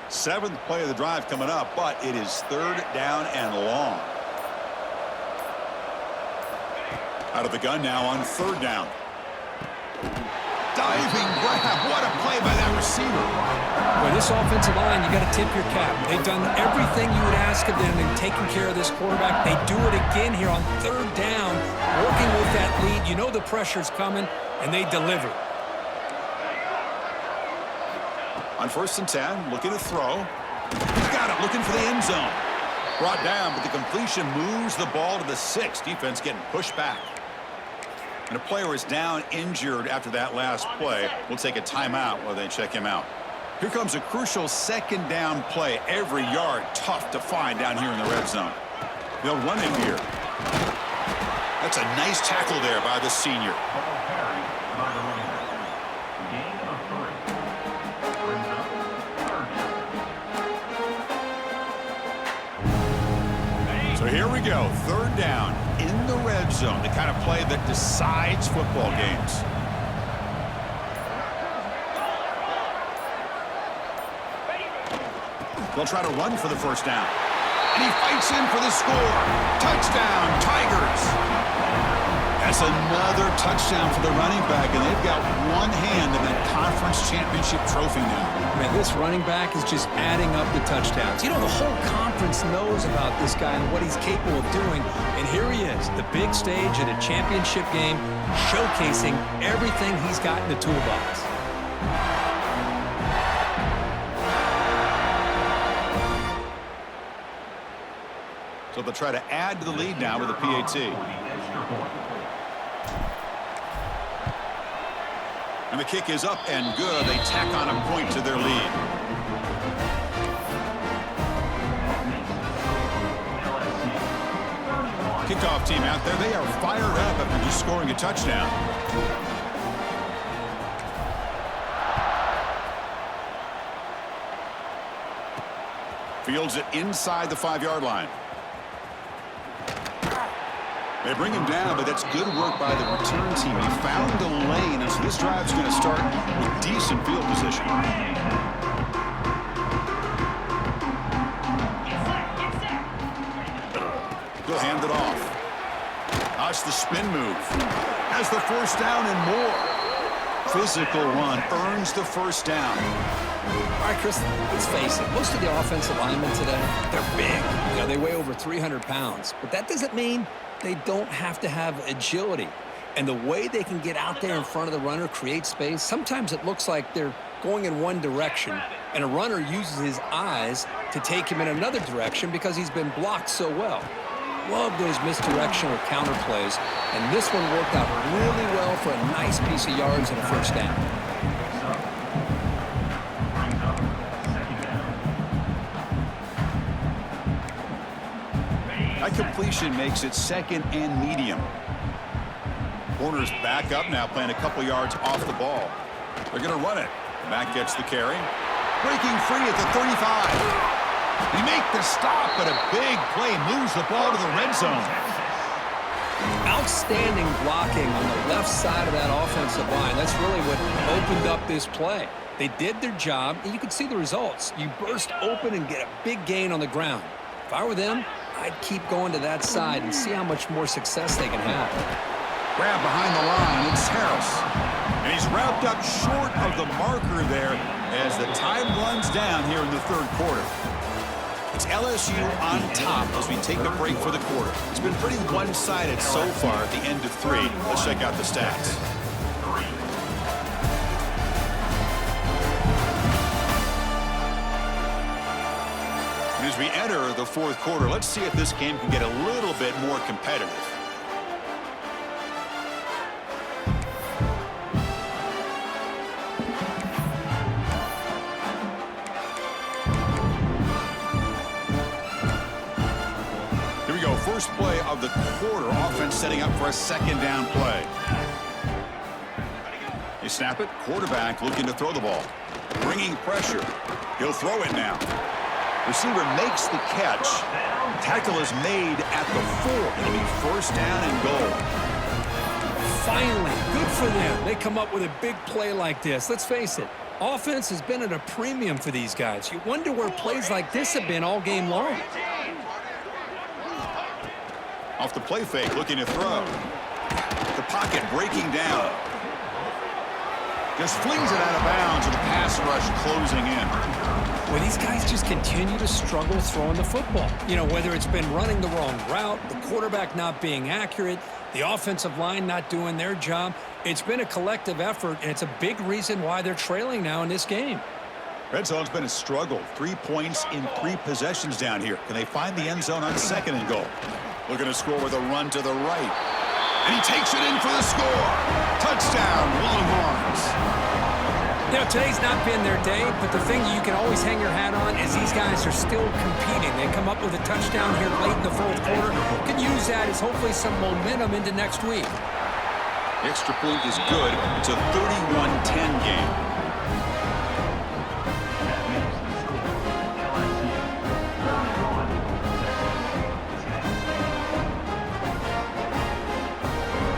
Seventh play of the drive coming up, but it is third down and long. Out of the gun now on third down. Diving grab. What a play by that receiver. Well, this offensive line, you got to tip your cap. They've done everything you would ask of them in taking care of this quarterback. They do it again here on third down, working with that lead. You know the pressure's coming, and they deliver. On 1st and 10, looking to throw. Got it, looking for the end zone. Brought down, but the completion moves the ball to the 6. Defense getting pushed back. And a player is down injured after that last play. We'll take a timeout while they check him out. Here comes a crucial second down play. Every yard tough to find down here in the red zone. They'll run it here. That's a nice tackle there by the senior. So here we go, third down in the red zone, the kind of play that decides football games. They'll try to run for the first down. And he fights in for the score. Touchdown, Tigers. That's another touchdown for the running back, and they've got one hand in that conference championship trophy now. Man, this running back is just adding up the touchdowns. You know, the whole conference knows about this guy and what he's capable of doing. And here he is, the big stage at a championship game, showcasing everything he's got in the toolbox. So they'll try to add to the lead now with a PAT. And the kick is up and good. They tack on a point to their lead. Kickoff team out there. They are fired up after just scoring a touchdown. Fields it inside the 5-yard line. They bring him down, but that's good work by the return team. He found the lane, and so this drive's going to start with decent field position. He'll hand it off. Watch the spin move. Has the first down and more. Physical run earns the first down. All right, Chris, let's face it. Most of the offensive linemen today, they're big. You know, they weigh over 300 pounds. But that doesn't mean they don't have to have agility. And the way they can get out there in front of the runner, create space, sometimes it looks like they're going in one direction, and a runner uses his eyes to take him in another direction because he's been blocked so well. Love those misdirection or counter plays, and this one worked out really well for a nice piece of yards and a first down. That completion makes it second and medium. Corner's back up now, playing a couple yards off the ball. They're going to run it. Back gets the carry. Breaking free at the 35. They make the stop, but a big play moves the ball to the red zone. Outstanding blocking on the left side of that offensive line. That's really what opened up this play. They did their job, and you could see the results. You burst open and get a big gain on the ground. If I were them, I'd keep going to that side and see how much more success they can have. Grab behind the line. It's Harris. And he's wrapped up short of the marker there as the time runs down here in the third quarter. It's LSU on top as we take the break for the quarter. It's been pretty one-sided so far at the end of 3. Let's check out the stats. And as we enter the fourth quarter, let's see if this game can get a little bit more competitive. first play of the quarter. Offense setting up for a second down play. They snap it. Quarterback looking to throw the ball. Bringing pressure. He'll throw it now. Receiver makes the catch. Tackle is made at the 4. It'll be first down and goal. Finally, good for them. They come up with a big play like this. Let's face it, offense has been at a premium for these guys. You wonder where plays like this have been all game long. Off the play fake, looking to throw. The pocket breaking down. Just flings it out of bounds with the pass rush closing in. Well, these guys just continue to struggle throwing the football. You know, whether it's been running the wrong route, the quarterback not being accurate, the offensive line not doing their job. It's been a collective effort, and it's a big reason why they're trailing now in this game. Red zone's been a struggle. 3 points in 3 possessions down here. Can they find the end zone on second and goal? Looking to score with a run to the right. And he takes it in for the score. Touchdown, Longhorns. You know, today's not been their day, but the thing you can always hang your hat on is these guys are still competing. They come up with a touchdown here late in the fourth quarter. Can use that as hopefully some momentum into next week. The extra point is good. It's a 31-10 game.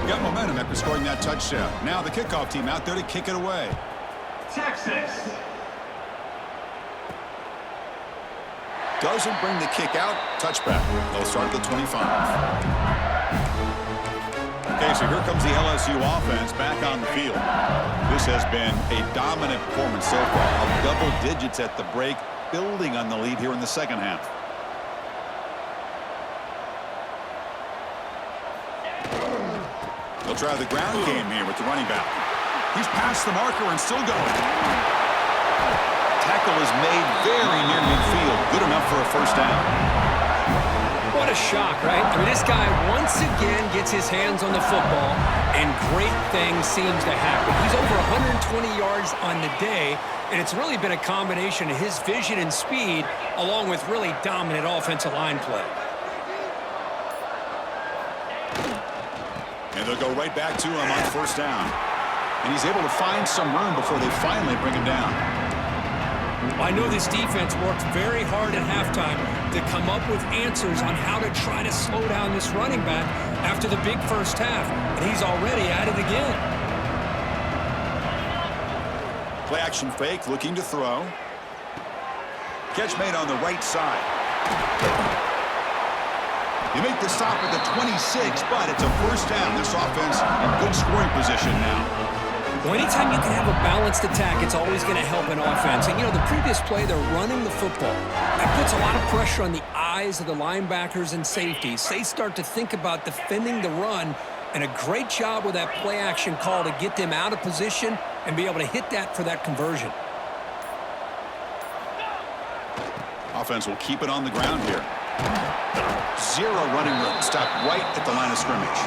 Got momentum after scoring that touchdown. Now the kickoff team out there to kick it away. Texas. Doesn't bring the kick out. Touchback. They'll start at the 25. Okay, so here comes the LSU offense back on the field. This has been a dominant performance so far. Up double digits at the break, building on the lead here in the second half. They'll try the ground game here with the running back. He's past the marker and still going. Tackle is made very near midfield. Good enough for a first down. What a shock, right? I mean, this guy once again gets his hands on the football, and great things seems to happen. He's over 120 yards on the day, and it's really been a combination of his vision and speed, along with really dominant offensive line play. And they'll go right back to him on first down. And he's able to find some room before they finally bring him down. I know this defense worked very hard at halftime to come up with answers on how to try to slow down this running back after the big first half. And he's already at it again. Play action fake, looking to throw. Catch made on the right side. You make the stop at the 26, but it's a first down. This offense in good scoring position now. Well, anytime you can have a balanced attack, it's always going to help an offense. And, you know, the previous play, they're running the football. That puts a lot of pressure on the eyes of the linebackers and safeties. They start to think about defending the run, and a great job with that play action call to get them out of position and be able to hit that for that conversion. Offense will keep it on the ground here. Zero running room. Stop right at the line of scrimmage.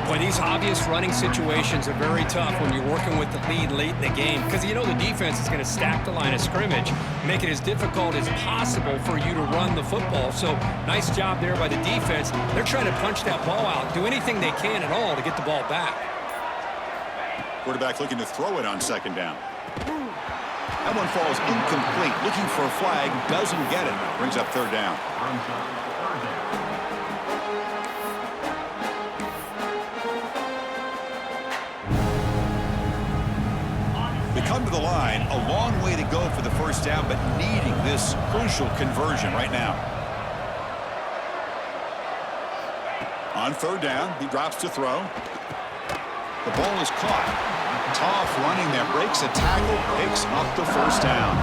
Boy, these obvious running situations are very tough when you're working with the lead late in the game, because you know the defense is going to stack the line of scrimmage, make it as difficult as possible for you to run the football. So nice job there by the defense. They're trying to punch that ball out, do anything they can at all to get the ball back. Quarterback looking to throw it on second down. That one falls incomplete. Looking for a flag, doesn't get it. Brings up third down. They come to the line, a long way to go for the first down, but needing this crucial conversion right now. On third down, he drops to throw. The ball is caught. Tough running there, breaks a tackle, picks up the first down.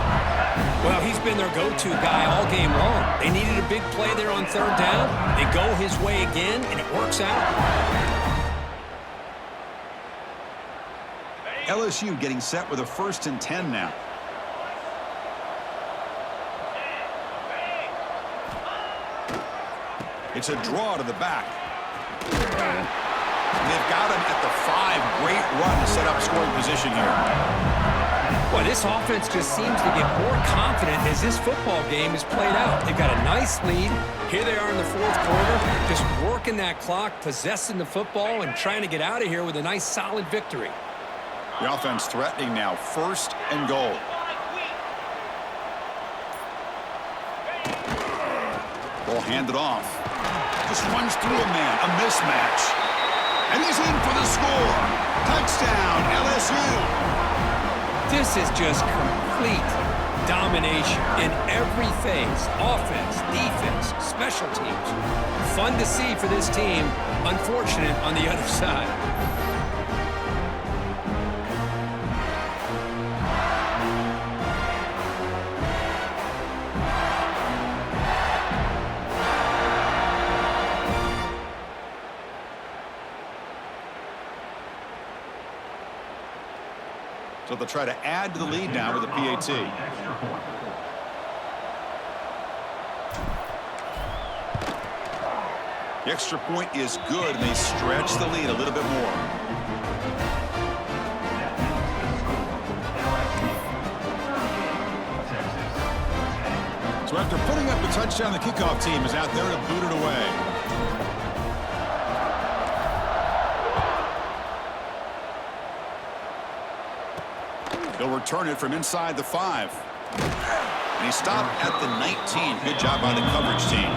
Well, he's been their go-to guy all game long. They needed a big play there on third down. They go his way again, and it works out. LSU getting set with a 1st and 10 now. It's a draw to the back. They've got him at the 5. Great run to set up scoring position here. Well, this offense just seems to get more confident as this football game is played out. They've got a nice lead. Here they are in the fourth quarter, just working that clock, possessing the football, and trying to get out of here with a nice, solid victory. The offense threatening now, 1st and goal. Ball handed off. Just runs through a man, a mismatch. And he's in for the score. Touchdown, LSU. This is just complete domination in every phase. Offense, defense, special teams. Fun to see for this team. Unfortunate on the other side. So they'll try to add to the lead now with a PAT. The extra point is good, and they stretch the lead a little bit more. So after putting up the touchdown, the kickoff team is out there to boot it away. They'll return it from inside the 5. And he stopped at the 19. Good job by the coverage team.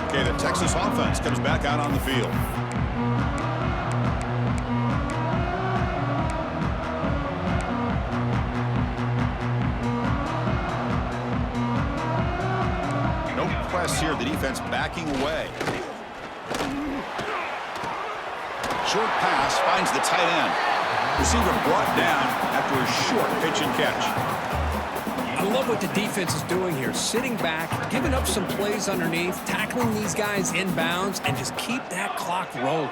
Okay, the Texas offense comes back out on the field. No press here. The defense backing away. Short pass finds the tight end. Receiver brought down after a short pitch and catch. I love what the defense is doing here. Sitting back, giving up some plays underneath, tackling these guys inbounds, and just keep that clock rolling.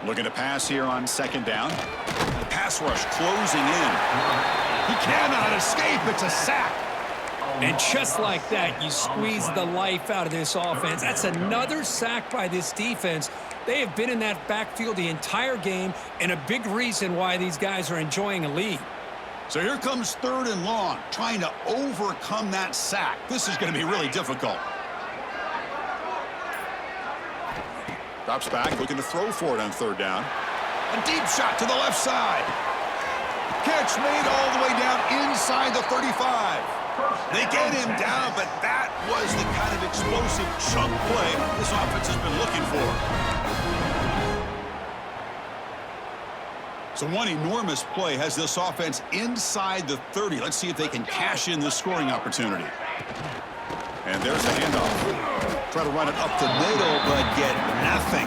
Looking to pass here on 2nd down. The pass rush closing in. He cannot escape. It's a sack. And just like that, you squeeze the life out of this offense. That's another sack by this defense. They have been in that backfield the entire game, and a big reason why these guys are enjoying a lead. So here comes 3rd and long, trying to overcome that sack. This is going to be really difficult. Drops back, looking to throw for it on 3rd down. A deep shot to the left side. Catch made all the way down inside the 35. They get him down, but that was the kind of explosive chunk play this offense has been looking for. So one enormous play has this offense inside the 30. Let's see if they can cash in this scoring opportunity. And there's the handoff. Try to run it up the middle, but get nothing.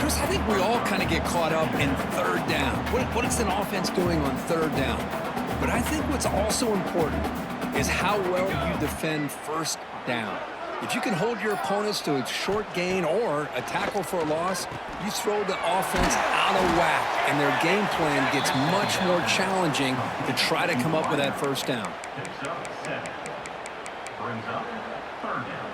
Chris, I think we all kind of get caught up in 3rd down. What is an offense doing on 3rd down? But I think what's also important is how well you defend 1st down. If you can hold your opponents to a short gain or a tackle for a loss, you throw the offense out of whack, and their game plan gets much more challenging to try to come up with that 1st down. Brings up 3rd down.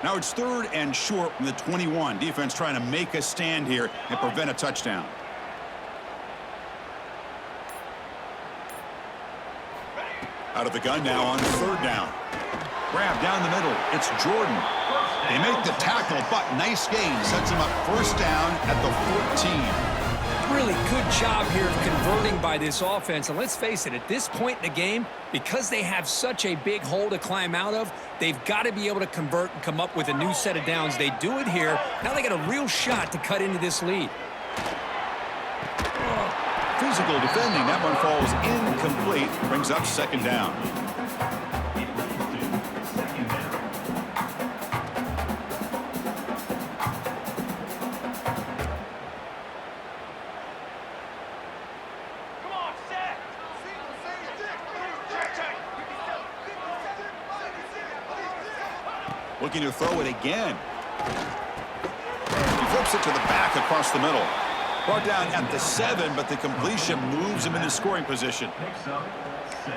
Now it's 3rd and short from the 21. Defense trying to make a stand here and prevent a touchdown. Out of the gun now on 3rd down. Grab down the middle. It's Jordan. They make the tackle, but nice gain. Sets him up 1st down at the 14. Really good job here of converting by this offense. And let's face it, at this point in the game, because they have such a big hole to climb out of, they've got to be able to convert and come up with a new set of downs. They do it here. Now they got a real shot to cut into this lead. Physical defending. That one falls incomplete. Brings up 2nd down. Looking to throw it again. He flips it to the back across the middle. Brought down at the 7, but the completion moves him into scoring position.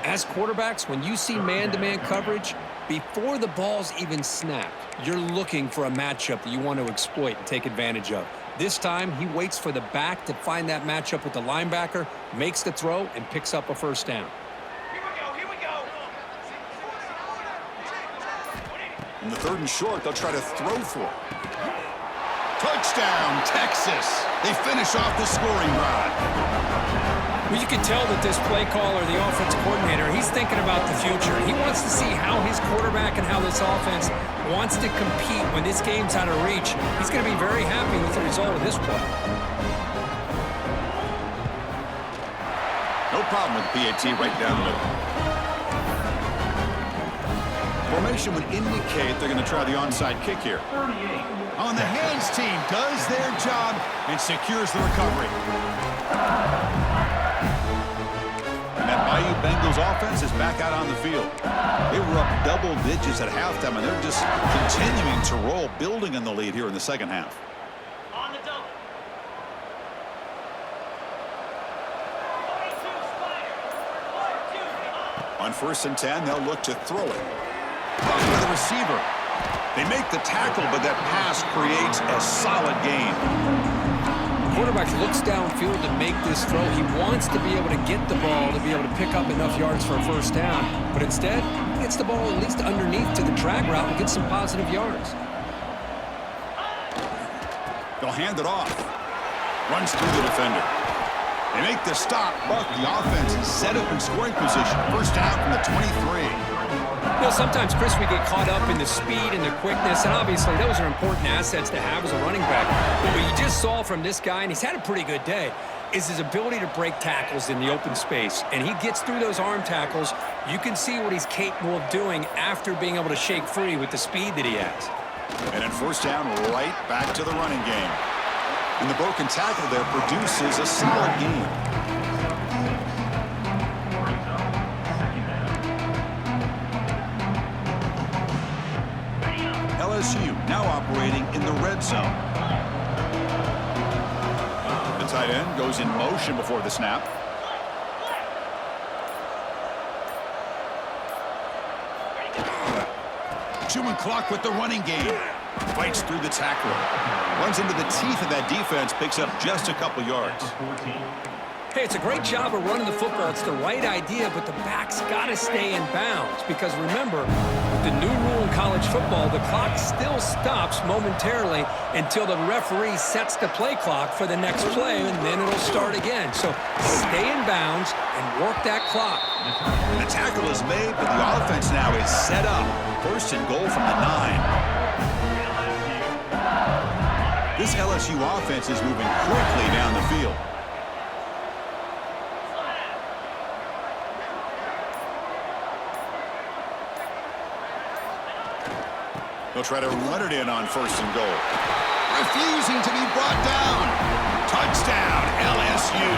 As quarterbacks, when you see man-to-man coverage, Before the ball's even snapped, you're looking for a matchup that you want to exploit and take advantage of. This time, he waits for the back to find that matchup with the linebacker, makes the throw, and picks up a first down. Here we go. In the 3rd and short, they'll try to throw for it. Touchdown, Texas. They finish off the scoring drive. Well, you can tell that this play caller, the offensive coordinator, he's thinking about the future. He wants to see how his quarterback and how this offense wants to compete when this game's out of reach. He's going to be very happy with the result of this play. No problem with the PAT right down the middle. Formation would indicate they're going to try the onside kick here. 38. On the hands team does their job and secures the recovery. And that Bayou Bengals offense is back out on the field. They were up double digits at halftime, and they're just continuing to roll, building on the lead here in the second half. On the double. On 1st and 10, they'll look to throw it. Off to the receiver. They make the tackle, but that pass creates a solid gain. The quarterback looks downfield to make this throw. He wants to be able to get the ball to be able to pick up enough yards for a first down. But instead, he gets the ball at least underneath to the drag route and gets some positive yards. They'll hand it off. Runs through the defender. They make the stop, but the offense is set up in scoring position. First down from the 23. You know, sometimes, Chris, we get caught up in the speed and the quickness, and obviously those are important assets to have as a running back. But what you just saw from this guy, and he's had a pretty good day, is his ability to break tackles in the open space. And he gets through those arm tackles. You can see what he's capable of doing after being able to shake free with the speed that he has. And in first down, right back to the running game. And the broken tackle there produces a solid gain. LSU now operating in the red zone. The tight end goes in motion before the snap. Chewing clock with the running game. Fights through the tackle. Runs into the teeth of that defense, picks up just a couple yards. Hey, it's a great job of running the football. It's the right idea, but the back's got to stay in bounds. Because remember, with the new rule in college football, the clock still stops momentarily until the referee sets the play clock for the next play, and then it'll start again. So stay in bounds and work that clock. The tackle is made, but the offense now is set up. First and goal from the 9. This LSU offense is moving quickly down the field. They'll try to run it in on first and goal. Refusing to be brought down. Touchdown, LSU.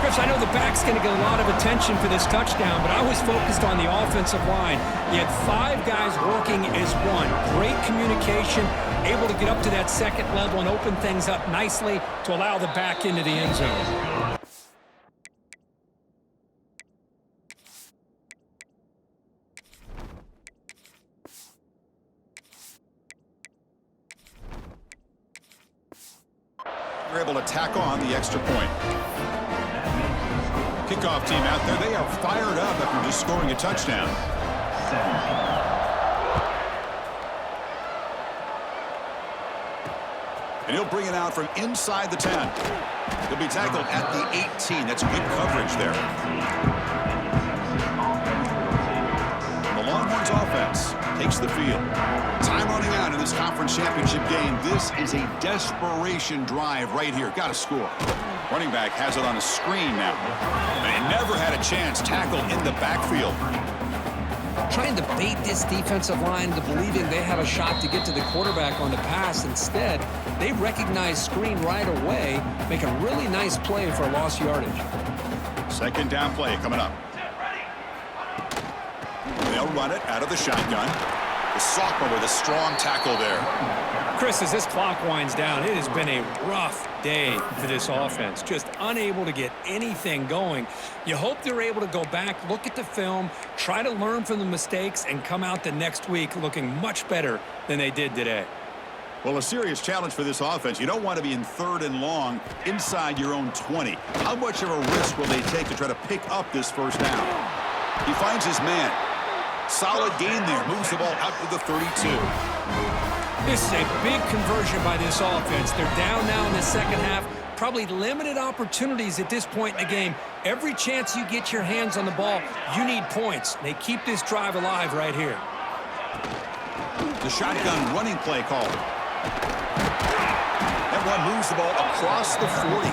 Chris, I know the back's going to get a lot of attention for this touchdown, but I was focused on the offensive line. You had 5 guys working as one. Great communication, able to get up to that second level and open things up nicely to allow the back into the end zone. They're able to tack on the extra point. Kickoff team out there, they are fired up after just scoring a touchdown. 17. And he'll bring it out from inside the 10. He'll be tackled at the 18. That's good coverage there. The Longhorns offense takes the field. Time running out in this conference championship game. This is a desperation drive right here. Got to score. Running back has it on a screen now. They never had a chance tackled in the backfield. Trying to bait this defensive line into believing they have a shot to get to the quarterback on the pass. Instead, they recognize screen right away, make a really nice play for lost yardage. Second down play coming up. They'll run it out of the shotgun. The sophomore with a strong tackle there. Chris, as this clock winds down, it has been a rough day for this offense. Just unable to get anything going. You hope they're able to go back, look at the film, try to learn from the mistakes, and come out the next week looking much better than they did today. Well, a serious challenge for this offense. You don't want to be in 3rd and long inside your own 20. How much of a risk will they take to try to pick up this first down? He finds his man. Solid gain there. Moves the ball out to the 32. This is a big conversion by this offense. They're down now in the second half. Probably limited opportunities at this point in the game. Every chance you get your hands on the ball, you need points. They keep this drive alive right here. The shotgun running play called. That one moves the ball across the 40.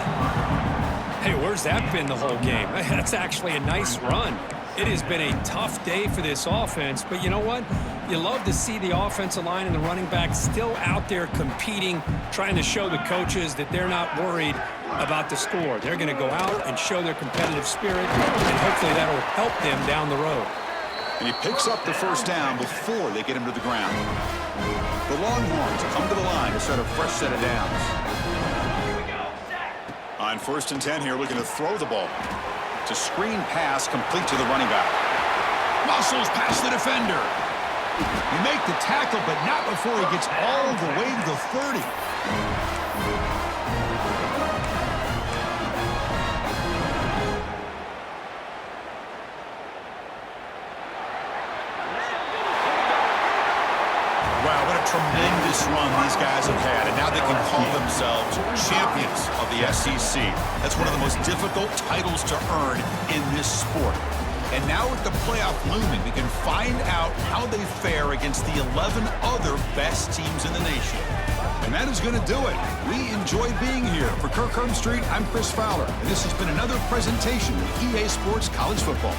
Hey, where's that been the whole game? That's actually a nice run. It has been a tough day for this offense, but you know what? You love to see the offensive line and the running back still out there competing, trying to show the coaches that they're not worried about the score. They're going to go out and show their competitive spirit, and hopefully that will help them down the road. And he picks up the first down before they get him to the ground. The Longhorns come to the line to start a fresh set of downs. On 1st and 10 here, looking to throw the ball. To screen pass complete to the running back. Muscles past the defender. You make the tackle, but not before he gets all the way to the 30. Wow, what a tremendous run these guys have had, and now they can call themselves champions of the SEC. That's one of the most difficult titles to earn in this sport. And now with the playoff looming, we can find out how they fare against the 11 other best teams in the nation. And that is going to do it. We enjoyed being here. For Kirk Street, I'm Chris Fowler, and this has been another presentation of EA Sports College Football.